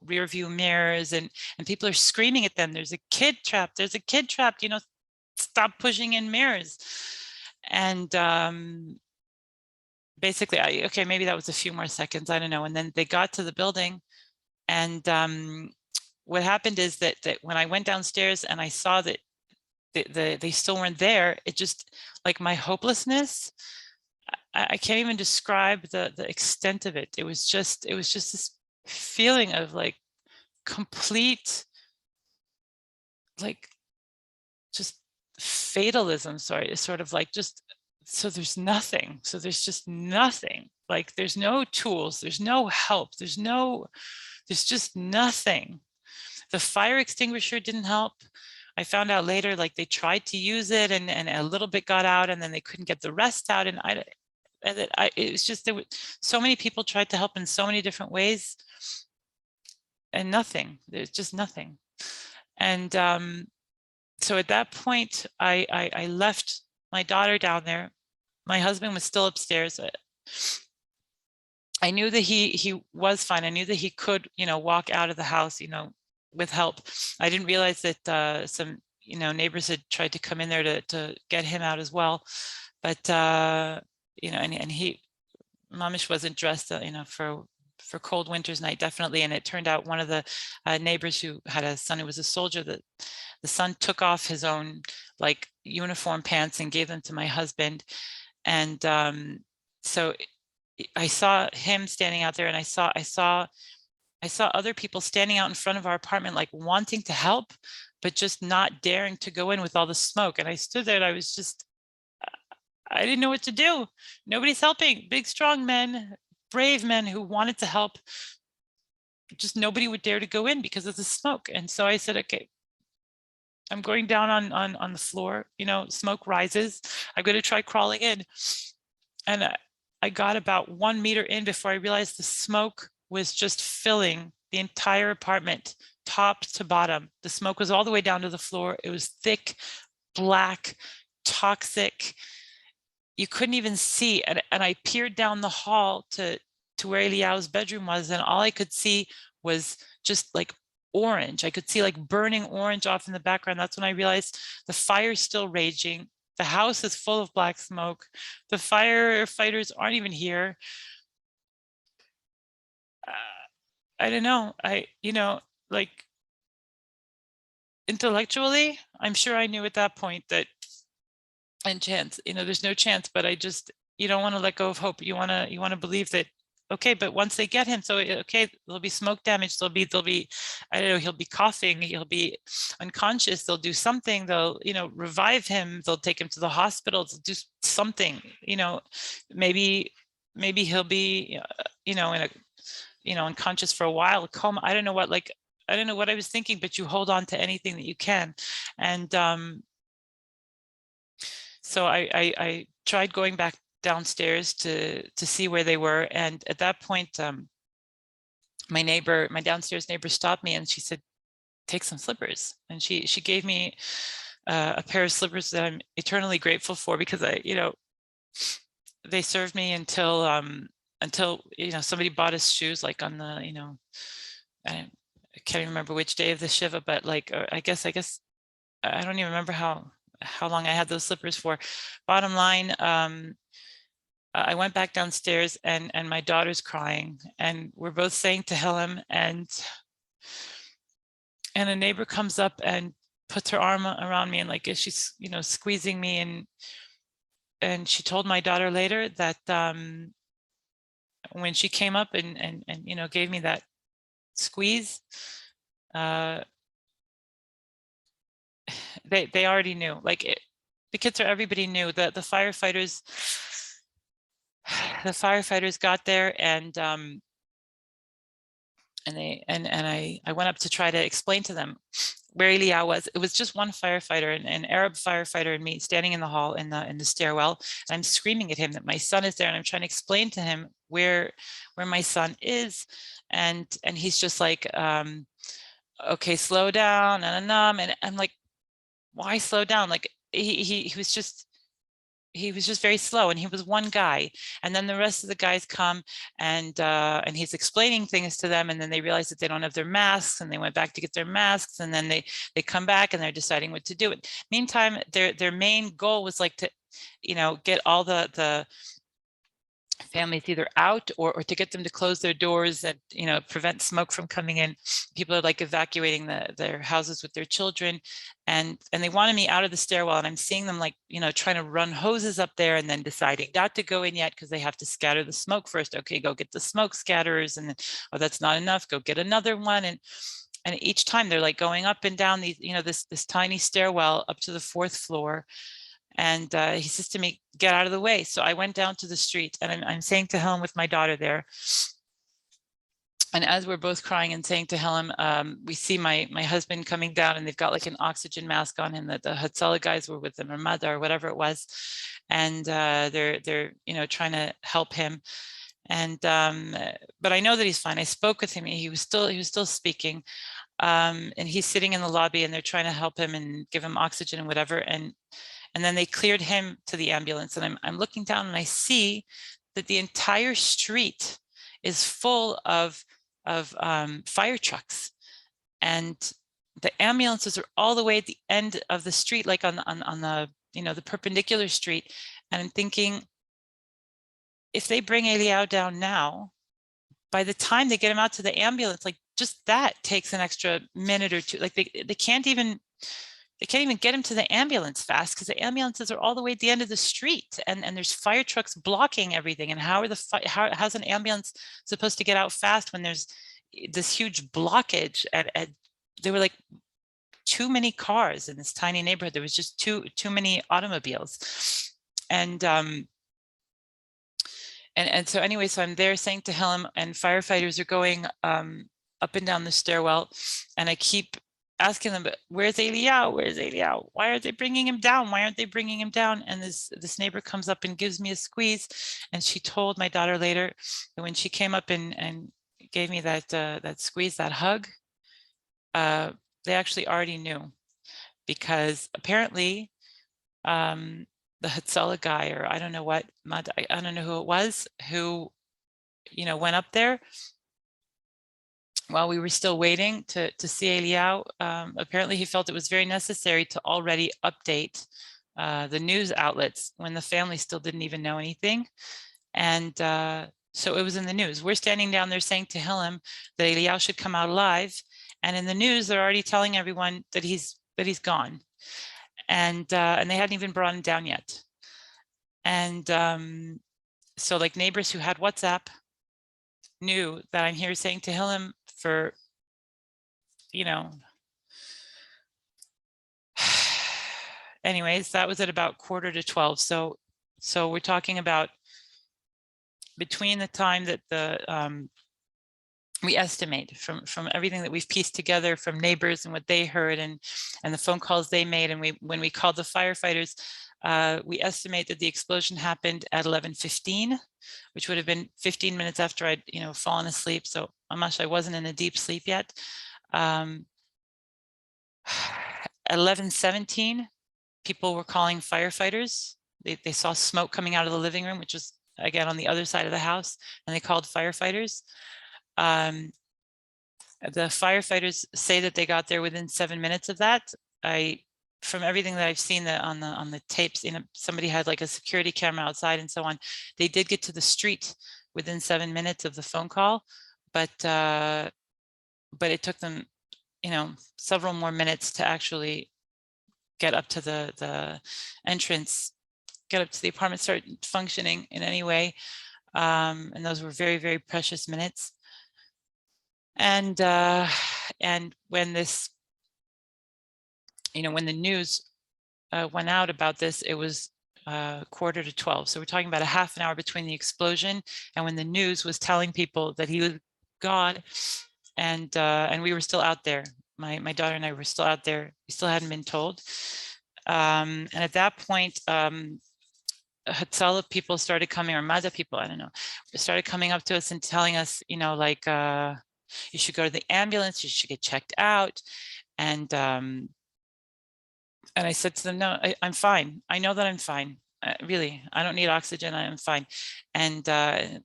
rear view mirrors, and people are screaming at them, there's a kid trapped, there's a kid trapped, stop pushing in mirrors. And basically, okay, maybe that was a few more seconds, I don't know. And then they got to the building, and what happened is that when I went downstairs and I saw that they still weren't there, it just, like, my hopelessness, I can't even describe the extent of it. It was just this feeling of like complete, like, just fatalism. Sorry, it's sort of like, just, so there's nothing. So there's just nothing. Like, there's no tools, there's no help, there's just nothing. The fire extinguisher didn't help. I found out later, like, they tried to use it, and a little bit got out, and then they couldn't get the rest out. And it was just, there were so many people tried to help in so many different ways, and nothing. There's just nothing. And so at that point, I left my daughter down there. My husband was still upstairs. I knew that he was fine. I knew that he could, walk out of the house, with help. I didn't realize that some, neighbors had tried to come in there to get him out as well. But, and he, Mamish wasn't dressed, for cold winter's night, definitely. And it turned out one of the neighbors who had a son who was a soldier, that the son took off his own, like, uniform pants and gave them to my husband. And so I saw him standing out there, and I saw other people standing out in front of our apartment, like wanting to help, but just not daring to go in with all the smoke. And I stood there, and I was just, I didn't know what to do. Nobody's helping. Big, strong men, brave men who wanted to help. Just nobody would dare to go in because of the smoke. And so I said, okay, I'm going down on the floor, smoke rises. I'm going to try crawling in. And I got about 1 meter in before I realized the smoke was just filling the entire apartment, top to bottom. The smoke was all the way down to the floor. It was thick, black, toxic. You couldn't even see. And I peered down the hall to where Eliyahu's bedroom was, and all I could see was just like orange. I could see like burning orange off in the background. That's when I realized the fire's still raging. The house is full of black smoke. The firefighters aren't even here. I don't know. Like, intellectually, I'm sure I knew at that point that, and chance, there's no chance, but you don't want to let go of hope. You want to believe that, okay, but once they get him, so okay, there'll be smoke damage. There'll be, I don't know, he'll be coughing, he'll be unconscious. They'll do something. They'll, revive him. They'll take him to the hospital. They'll do something. Maybe he'll be, in a, unconscious for a while, coma. I don't know what, I don't know what I was thinking, but you hold on to anything that you can. And so I tried going back downstairs to see where they were. And at that point, my downstairs neighbor stopped me, and she said, take some slippers. And she gave me a pair of slippers that I'm eternally grateful for, because they served me until somebody bought us shoes, like on the, I can't even remember which day of the Shiva, but like, I guess I don't even remember how long I had those slippers for. Bottom line, I went back downstairs, and my daughter's crying, and we're both saying Tehillim, and a neighbor comes up and puts her arm around me, and like, she's, squeezing me, and she told my daughter later that when she came up and gave me that squeeze, they already knew, like the kids, or everybody knew that the firefighters got there, and I went up to try to explain to them where Eliyahu was. It was just one firefighter, an Arab firefighter, and me standing in the hall in the stairwell. And I'm screaming at him that my son is there, and I'm trying to explain to him where my son is, and he's just like, okay, slow down, and I'm like, why slow down? Like he was just very slow, and he was one guy, and then the rest of the guys come, and he's explaining things to them, and then they realize that they don't have their masks, and they went back to get their masks, and then they come back, and they're deciding what to do. Meantime, their main goal was like to, get all the families either out, or to get them to close their doors and prevent smoke from coming in. People are like evacuating their houses with their children, and they wanted me out of the stairwell, and I'm seeing them like trying to run hoses up there, and then deciding not to go in yet because they have to scatter the smoke first. Okay, go get the smoke scatterers, and then, oh, that's not enough, go get another one. And each time they're like going up and down these, this tiny stairwell up to the 4th floor. And he says to me, get out of the way. So I went down to the street, and I'm saying to Helen with my daughter there. And as we're both crying and saying to Helen, we see my husband coming down, and they've got like an oxygen mask on him that the Hatzalah guys were with them, or Mada, or whatever it was. And they're trying to help him. And but I know that he's fine. I spoke with him. He was still speaking. And he's sitting in the lobby, and they're trying to help him and give him oxygen and whatever. And then they cleared him to the ambulance, and I'm looking down, and I see that the entire street is full of fire trucks, and the ambulances are all the way at the end of the street, like on the the perpendicular street. And I'm thinking, if they bring Eliyahu down now, by the time they get him out to the ambulance, like just that takes an extra minute or two. Like they can't even get him to the ambulance fast, because the ambulances are all the way at the end of the street, and there's fire trucks blocking everything. And how's an ambulance supposed to get out fast when there's this huge blockage? And there were like too many cars in this tiny neighborhood. There was just too many automobiles. And so anyway, so I'm there saying to Helen, and firefighters are going up and down the stairwell, and I keep asking them, but where's Eliyahu? Where's Eliyahu? Why are they bringing him down? Why aren't they bringing him down? And this neighbor comes up and gives me a squeeze. And she told my daughter later that when she came up and gave me that squeeze, that hug, they actually already knew, because apparently the Hatzalah guy, or I don't know what, I don't know who it was, who went up there while we were still waiting to see Eliyahu. Apparently he felt it was very necessary to already update the news outlets when the family still didn't even know anything. And so it was in the news. We're standing down there saying to Hillel that Eliyahu should come out alive. And in the news, they're already telling everyone that he's gone. And they hadn't even brought him down yet. And so like neighbors who had WhatsApp knew that I'm here saying to Hillel for, anyways, that was at about 11:45. So we're talking about between the time that we estimate from everything that we've pieced together from neighbors and what they heard and the phone calls they made, and when we called the firefighters, we estimate that the explosion happened at 11:15, which would have been 15 minutes after I'd fallen asleep. So I wasn't in a deep sleep yet. At 11:17, people were calling firefighters. They saw smoke coming out of the living room, which was again on the other side of the house, and they called firefighters. The firefighters say that they got there within 7 minutes of that. From everything that I've seen on the tapes, somebody had like a security camera outside and so on. They did get to the street within 7 minutes of the phone call, but it took them, several more minutes to actually get up to the entrance, get up to the apartment, start functioning in any way. And those were very, very precious minutes. And when this, when the news went out about this, it was 11:45. So we're talking about a half an hour between the explosion and when the news was telling people that he was gone, and we were still out there. My daughter and I were still out there. We still hadn't been told. And at that point, Hatzalah people started coming, or Madha people, I don't know, started coming up to us and telling us, like, you should go to the ambulance, you should get checked out. And I said to them, no, I'm fine. I know that I'm fine. Really, I don't need oxygen. I am fine. And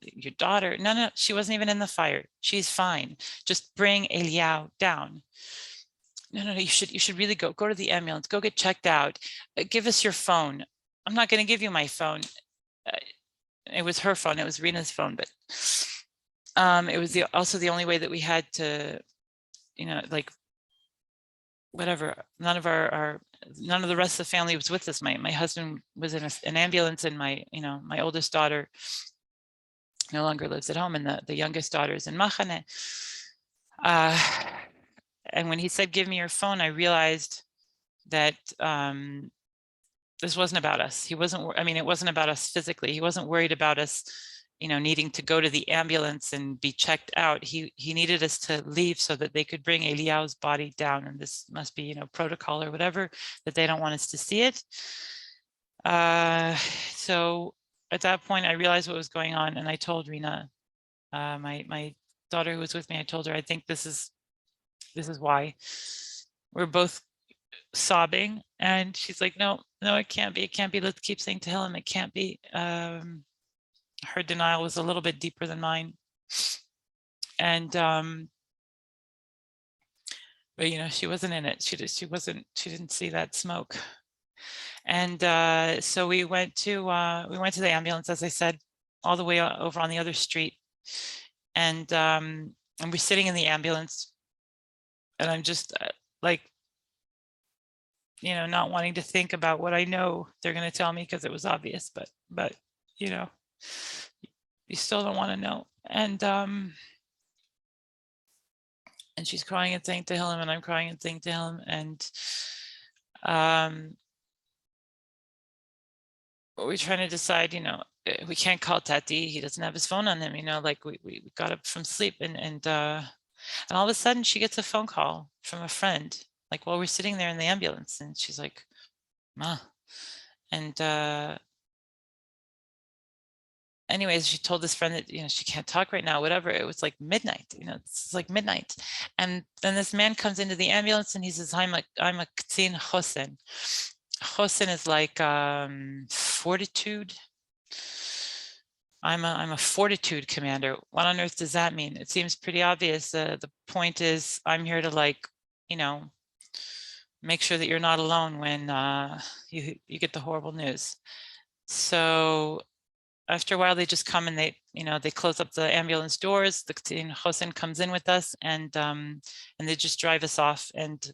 your daughter, no, she wasn't even in the fire. She's fine. Just bring Eliyahu down. No, you should really go to the ambulance, go get checked out. Give us your phone. I'm not going to give you my phone. It was her phone. It was Rena's phone, but it was also the only way that we had to, like, whatever. None of the rest of the family was with us. My husband was in an ambulance, and my oldest daughter no longer lives at home, and the youngest daughter is in Machane. And when he said, give me your phone, I realized that this wasn't about us. It wasn't about us physically. He wasn't worried about us, needing to go to the ambulance and be checked out. He needed us to leave so that they could bring Eliyahu's body down. And this must be, protocol or whatever, that they don't want us to see it. So at that point, I realized what was going on. And I told Rena, my daughter who was with me, I told her, I think this is why. We're both sobbing, and she's like, no, it can't be. Let's keep saying Tehillim. It can't be. Her denial was a little bit deeper than mine. And but she wasn't in it. She didn't see that smoke. And so we went to the ambulance, as I said, all the way over on the other street. And we're sitting in the ambulance, and I'm just like, not wanting to think about what I know they're going to tell me, because it was obvious, but you still don't want to know. And she's crying and saying Tehillim, and I'm crying and saying Tehillim, and we're trying to decide, we can't call Tati. He doesn't have his phone on him, like we got up from sleep, and all of a sudden she gets a phone call from a friend, like while we're sitting there in the ambulance, and she's like, Ma. And anyways, she told this friend that, she can't talk right now, whatever. It was like midnight, it's like midnight. And then this man comes into the ambulance, and he says, I'm a K'tzin Chosen. Chosen is like fortitude. I'm a fortitude commander. What on earth does that mean? It seems pretty obvious. The point is, I'm here to, make sure that you're not alone when you get the horrible news. So after a while, they just come and they close up the ambulance doors. The K'tzin Chosen comes in with us, and they just drive us off. And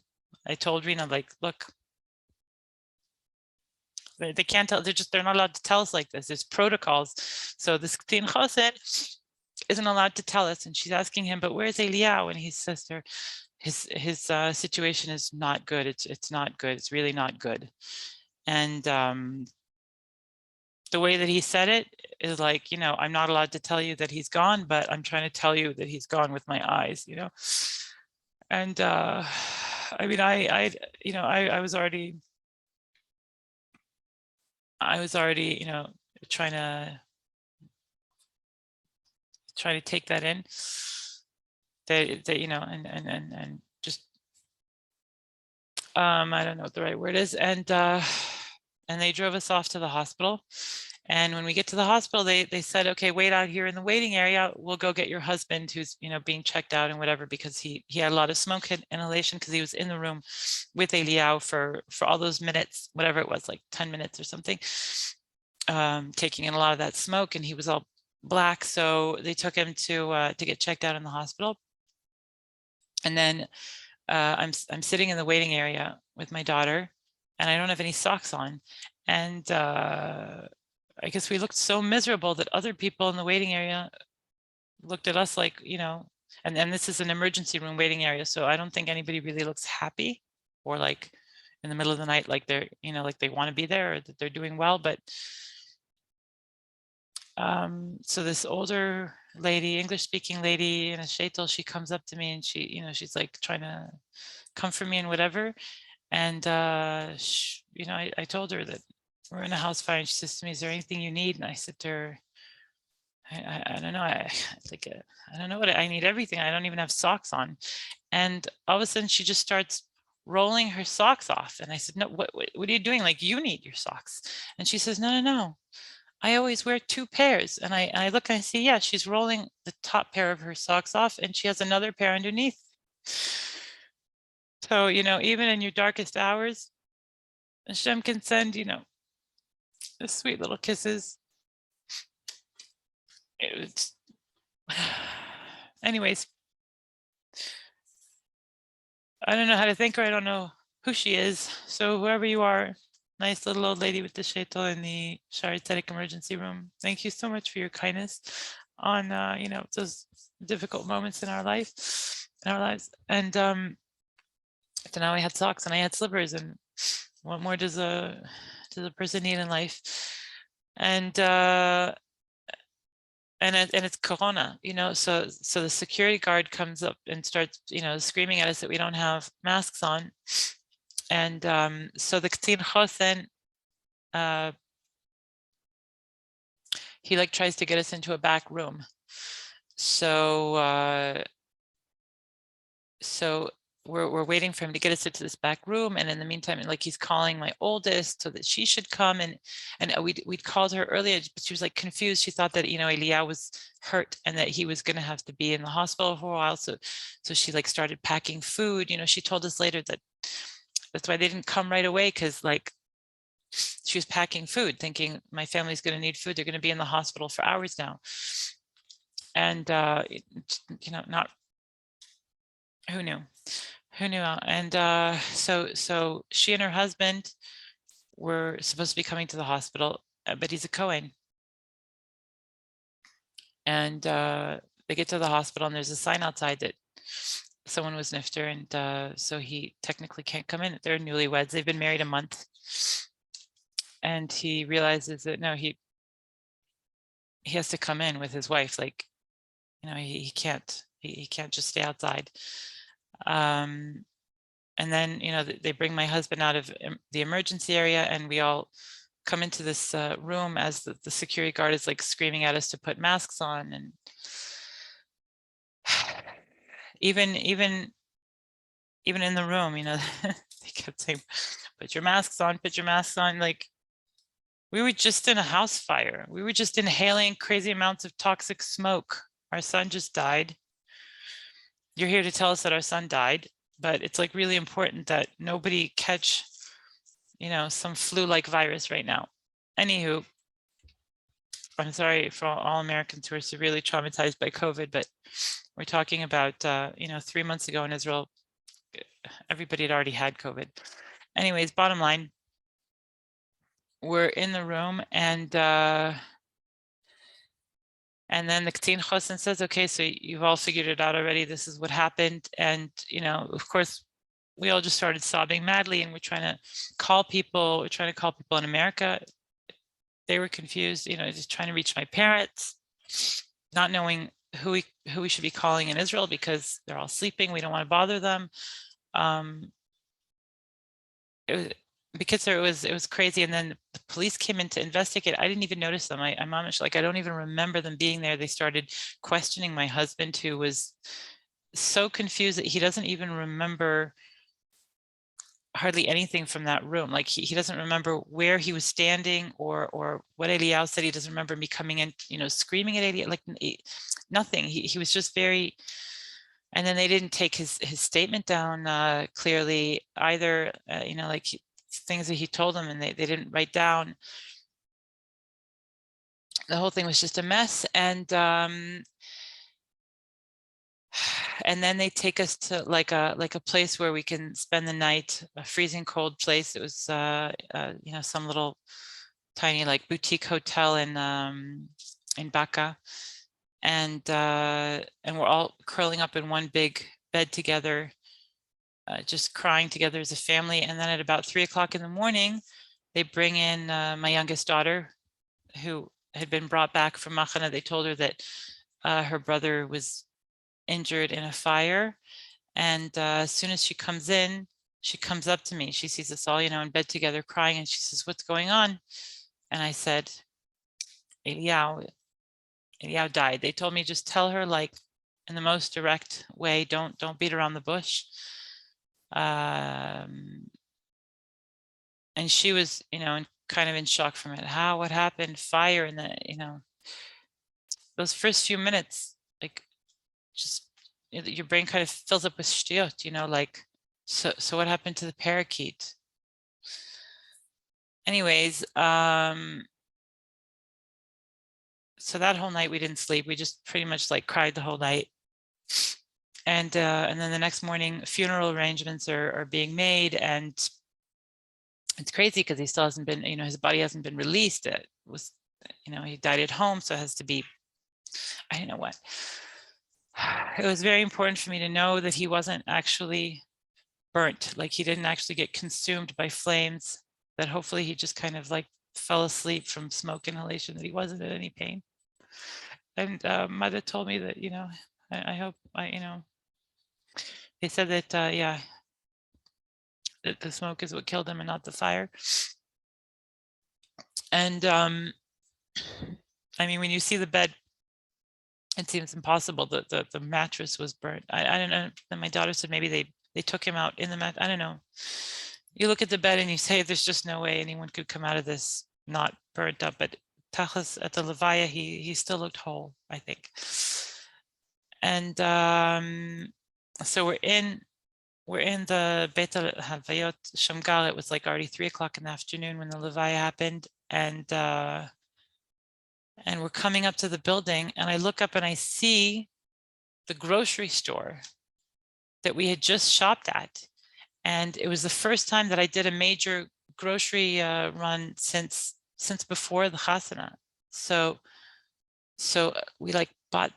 I told Rena, look, they can't tell. They're not allowed to tell us like this. There's protocols. So this K'tzin Chosen isn't allowed to tell us. And she's asking him, but where's Eliyahu? And he says to her, his situation is not good. It's not good. It's really not good. And the way that he said it is like, I'm not allowed to tell you that he's gone, but I'm trying to tell you that he's gone with my eyes, And I was already, trying to take that in, that and just I don't know what the right word is, and they drove us off to the hospital. And when we get to the hospital, they said, okay, wait out here in the waiting area. We'll go get your husband, who's being checked out and whatever, because he had a lot of smoke inhalation, because he was in the room with Eliyahu for all those minutes, whatever it was, like 10 minutes or something, taking in a lot of that smoke, and he was all black. So they took him to get checked out in the hospital. And then I'm sitting in the waiting area with my daughter, and I don't have any socks on, and I guess we looked so miserable that other people in the waiting area looked at us like, and this is an emergency room waiting area, so I don't think anybody really looks happy or like in the middle of the night, like they're, like they want to be there or that they're doing well. But so this older lady, English speaking lady in a shaitel, she comes up to me and she's like trying to comfort me and whatever. And, I told her that we're in a house fire, and she says to me, is there anything you need? And I said to her, I don't know. I don't know what I need. Everything. I don't even have socks on. And all of a sudden she just starts rolling her socks off. And I said, no, what are you doing? Like, you need your socks. And she says, no, no, no. I always wear 2 pairs. And I look and I see, yeah, she's rolling the top pair of her socks off and she has another pair underneath. So, even in your darkest hours, Hashem can send, the sweet little kisses. It's anyways, I don't know how to thank her. I don't know who she is. So whoever you are, nice little old lady with the shaitel in the Shari Tzedek emergency room, thank you so much for your kindness on, those difficult moments in our lives. And so now I had socks and I had slippers, and what more does a person need in life? And it's Corona, so the security guard comes up and starts, screaming at us that we don't have masks on. And so the K'tzin Chosen, he like tries to get us into a back room. So we're waiting for him to get us into this back room, and in the meantime, like, he's calling my oldest so that she should come, and we'd called her earlier, but she was like confused. She thought that Eliyahu was hurt and that he was going to have to be in the hospital for a while, so she like started packing food. She told us later that that's why they didn't come right away, because like she was packing food thinking my family's going to need food, they're going to be in the hospital for hours now. And not, who knew? And so she and her husband were supposed to be coming to the hospital, but he's a Kohen. And they get to the hospital, and there's a sign outside that someone was nifter, and so he technically can't come in. They're newlyweds. They've been married a month. And he realizes that no, he has to come in with his wife. Like, he can't just stay outside. And then, they bring my husband out of the emergency area, and we all come into this room as the security guard is like screaming at us to put masks on. And even in the room, they kept saying, put your masks on, put your masks on. Like, we were just in a house fire. We were just inhaling crazy amounts of toxic smoke. Our son just died. You're here to tell us that our son died, but it's like really important that nobody catch, some flu-like virus right now. Anywho, I'm sorry for all Americans who are severely traumatized by COVID, but we're talking about, 3 months ago in Israel, everybody had already had COVID. Anyways, bottom line, we're in the room, and then the K'tzin Chosen says, okay, so you've all figured it out already. This is what happened. And, of course, we all just started sobbing madly, and we're trying to call people. We're trying to call people in America. They were confused, just trying to reach my parents, not knowing who we should be calling in Israel because they're all sleeping. We don't want to bother them. Because it was crazy. And then the police came in to investigate. I didn't even notice them. I'm honest, like, I don't even remember them being there. They started questioning my husband, who was so confused that he doesn't even remember hardly anything from that room. Like, he doesn't remember where he was standing or what Eliyahu said. He doesn't remember me coming in, screaming at Eliyahu, like nothing. He was just very. And then they didn't take his statement down clearly either, like things that he told them, and they didn't write down. The whole thing was just a mess. And then they take us to like a place where we can spend the night, a freezing cold place. It was some little tiny like boutique hotel in Baka. And we're all curling up in one big bed together. just crying together as a family. And then at about 3 o'clock in the morning, they bring in my youngest daughter, who had been brought back from Machana. They told her that her brother was injured in a fire. And as soon as she comes in, she comes up to me. She sees us all, in bed together crying. And she says, "What's going on?" And I said, Eliyahu died. They told me, just tell her, like, in the most direct way, don't beat around the bush. And she was, kind of in shock from it. What happened? Fire. And then, those first few minutes, like, just your brain kind of fills up with shtiyot, like, so what happened to the parakeet? Anyways, so that whole night we didn't sleep. We just pretty much like cried the whole night. And then the next morning, funeral arrangements are being made, and it's crazy because he still hasn't been, his body hasn't been released. It was, he died at home, so it has to be, I don't know what. It was very important for me to know that he wasn't actually burnt, like he didn't actually get consumed by flames, that hopefully he just kind of like fell asleep from smoke inhalation, that he wasn't in any pain. And mother told me that, I hope they said that, yeah, that the smoke is what killed him and not the fire. And I mean, when you see the bed, it seems impossible that the mattress was burnt. I don't know. And my daughter said maybe they took him out in the mat. I don't know. You look at the bed and you say, there's just no way anyone could come out of this not burnt up. But Tachas, at the Levaya, he still looked whole, I think. And so we're in the Beit Havayot Shamgal. It was like already 3 o'clock in the afternoon when the Levaya happened, and we're coming up to the building, and I look up and I see the grocery store that we had just shopped at. And it was the first time that I did a major grocery run since before the Chasana. So we like bought,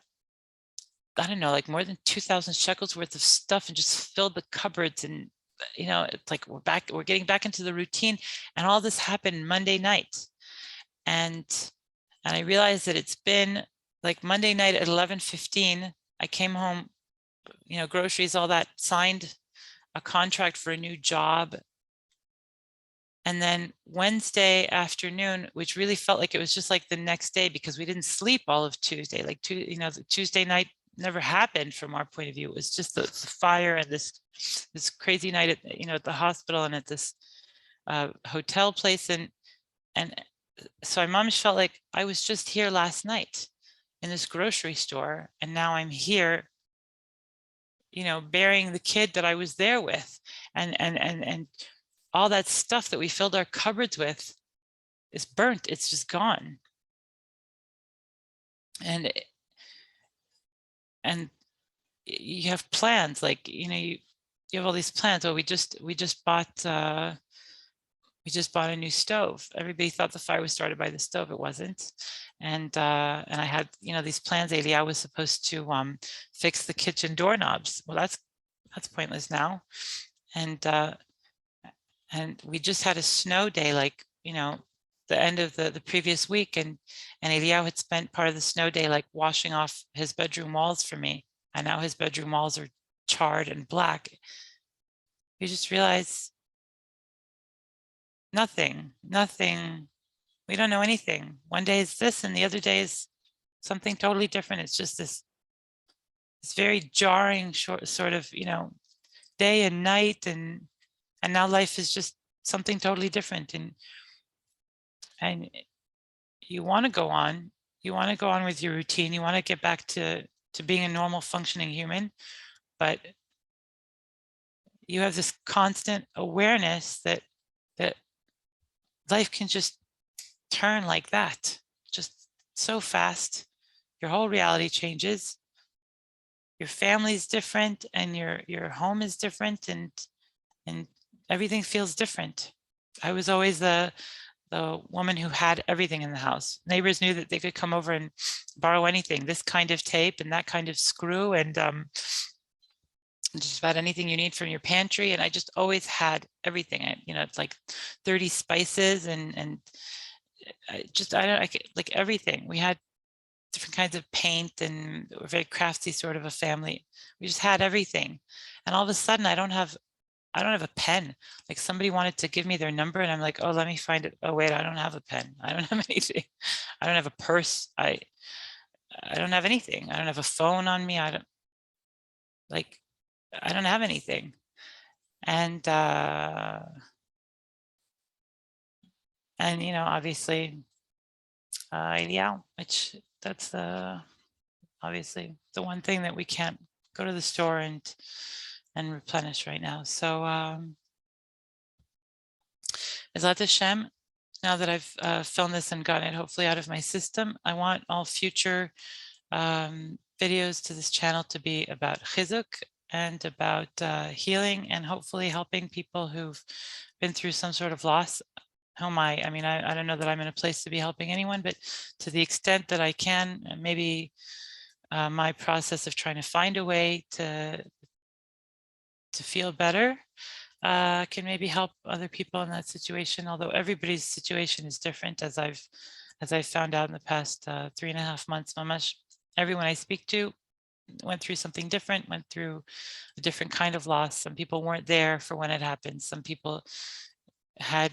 I don't know, like more than 2,000 shekels worth of stuff, and just filled the cupboards. And it's like we're getting back into the routine. And all this happened Monday night, and I realized that it's been like Monday night at 11:15. I came home, groceries, all that, signed a contract for a new job. And then Wednesday afternoon, which really felt like it was just like the next day, because we didn't sleep all of Tuesday. Like, the Tuesday night never happened from our point of view. It was just the fire and this crazy night at, at the hospital and at this hotel place. And so my mom felt like I was just here last night in this grocery store, and now I'm here, burying the kid that I was there with, and all that stuff that we filled our cupboards with is burnt. It's just gone. And you have plans, like, you have all these plans. Well, we just bought a new stove. Everybody thought the fire was started by the stove. It wasn't. And I had, these plans. Eliyahu was supposed to fix the kitchen doorknobs. Well, that's pointless now. And we just had a snow day, like, the end of the previous week, and Eliyahu had spent part of the snow day like washing off his bedroom walls for me, and now his bedroom walls are charred and black. You just realize nothing. We don't know anything. One day is this, and the other day is something totally different. It's just this very jarring sort of, day and night, and now life is just something totally different. And you want to go on. You want to go on with your routine. You want to get back to being a normal functioning human, but you have this constant awareness that life can just turn like that, just so fast. Your whole reality changes. Your family is different, and your home is different, and everything feels different. I was always the woman who had everything in the house. Neighbors knew that they could come over and borrow anything, this kind of tape and that kind of screw. And just about anything you need from your pantry. And I just always had everything. It's like 30 spices and I like everything. We had different kinds of paint, and we're very crafty sort of a family. We just had everything. And all of a sudden I don't have a pen. Like somebody wanted to give me their number and I'm like, oh, let me find it. Oh, wait, I don't have a pen. I don't have anything. I don't have a purse. I don't have anything. I don't have a phone on me. I don't have anything. And obviously, yeah, which that's obviously the one thing that we can't go to the store and replenish right now. So Bezat Hashem, now that I've filmed this and gotten it hopefully out of my system, I want all future videos to this channel to be about chizuk and about healing and hopefully helping people who've been through some sort of loss. How am I? I mean, I don't know that I'm in a place to be helping anyone, but to the extent that I can, maybe my process of trying to find a way to feel better can maybe help other people in that situation. Although everybody's situation is different, as I've found out in the past 3.5 months. Mamash, everyone I speak to went through something different, went through a different kind of loss. Some people weren't there for when it happened. Some people had,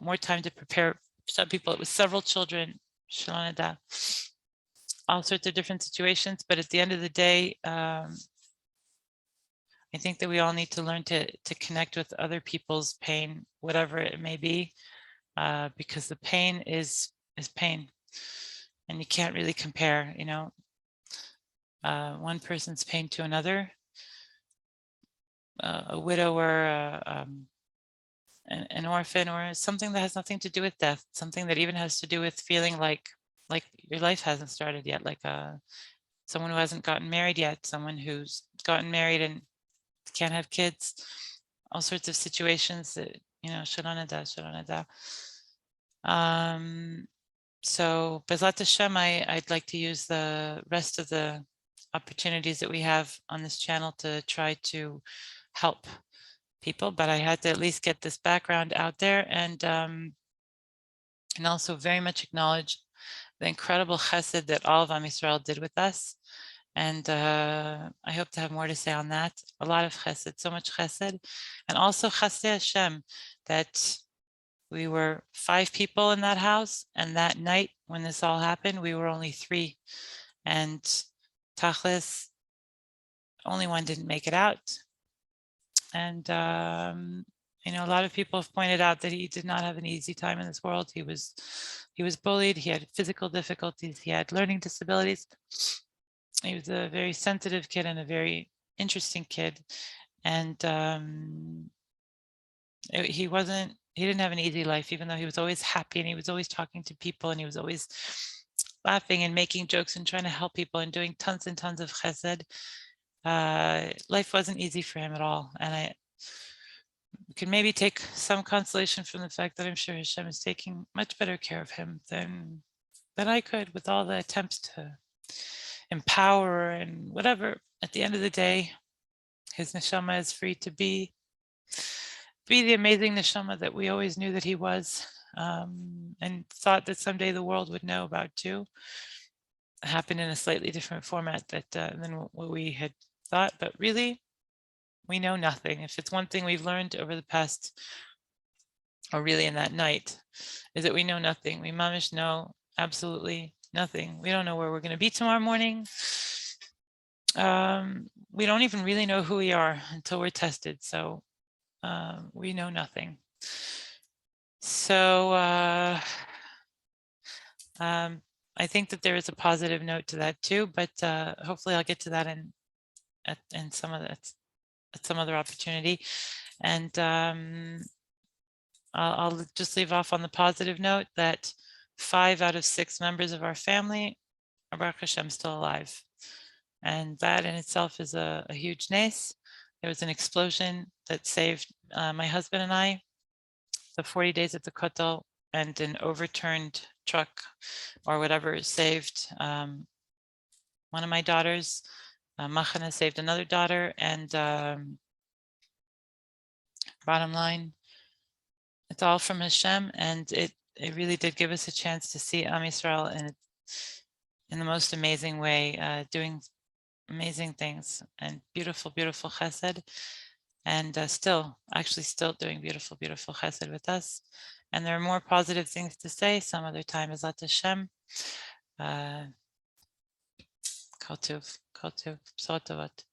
more time to prepare. Some people, it was several children, all sorts of different situations. But at the end of the day, I think that we all need to learn to connect with other people's pain, whatever it may be, because the pain is pain, and you can't really compare, one person's pain to another. A widow or an orphan, or something that has nothing to do with death, something that even has to do with feeling like your life hasn't started yet, like someone who hasn't gotten married yet, someone who's gotten married and can't have kids, all sorts of situations that, Shalom. So Bezat Hashem, I'd like to use the rest of the opportunities that we have on this channel to try to help people, but I had to at least get this background out there, and also very much acknowledge the incredible chesed that all of Am Yisrael did with us. And I hope to have more to say on that. A lot of chesed, so much chesed, and also chesed Hashem, that we were 5 people in that house, and that night when this all happened, we were only 3, and tachlis, only one didn't make it out. And a lot of people have pointed out that he did not have an easy time in this world. He was bullied. He had physical difficulties. He had learning disabilities. He was a very sensitive kid and a very interesting kid. And he didn't have an easy life, even though he was always happy and he was always talking to people and he was always laughing and making jokes and trying to help people and doing tons and tons of chesed. Life wasn't easy for him at all. And I can maybe take some consolation from the fact that I'm sure Hashem is taking much better care of him than I could, with all the attempts to empower and whatever. At the end of the day, his neshama is free to be the amazing neshama that we always knew that he was, and thought that someday the world would know about too. It happened in a slightly different format than what we had thought, but really, we know nothing. If it's one thing we've learned over the past, or really in that night, is that we know nothing. We mamish know absolutely nothing. We don't know where we're going to be tomorrow morning. We don't even really know who we are until we're tested. So we know nothing. So I think that there is a positive note to that too, but hopefully I'll get to that in some of that at some other opportunity. And I'll just leave off on the positive note that 5 out of 6 members of our family are Baruch Hashem still alive. And that in itself is a huge nace. There was an explosion that saved my husband and I, the 40 days at the Kotel, and an overturned truck or whatever saved one of my daughters. Machana saved another daughter, and bottom line, it's all from Hashem, and it really did give us a chance to see Am Yisrael in the most amazing way, doing amazing things and beautiful, beautiful chesed, and still doing beautiful, beautiful chesed with us. And there are more positive things to say some other time, Ezrat Hashem. Kol Tov, B'sorah Tovot.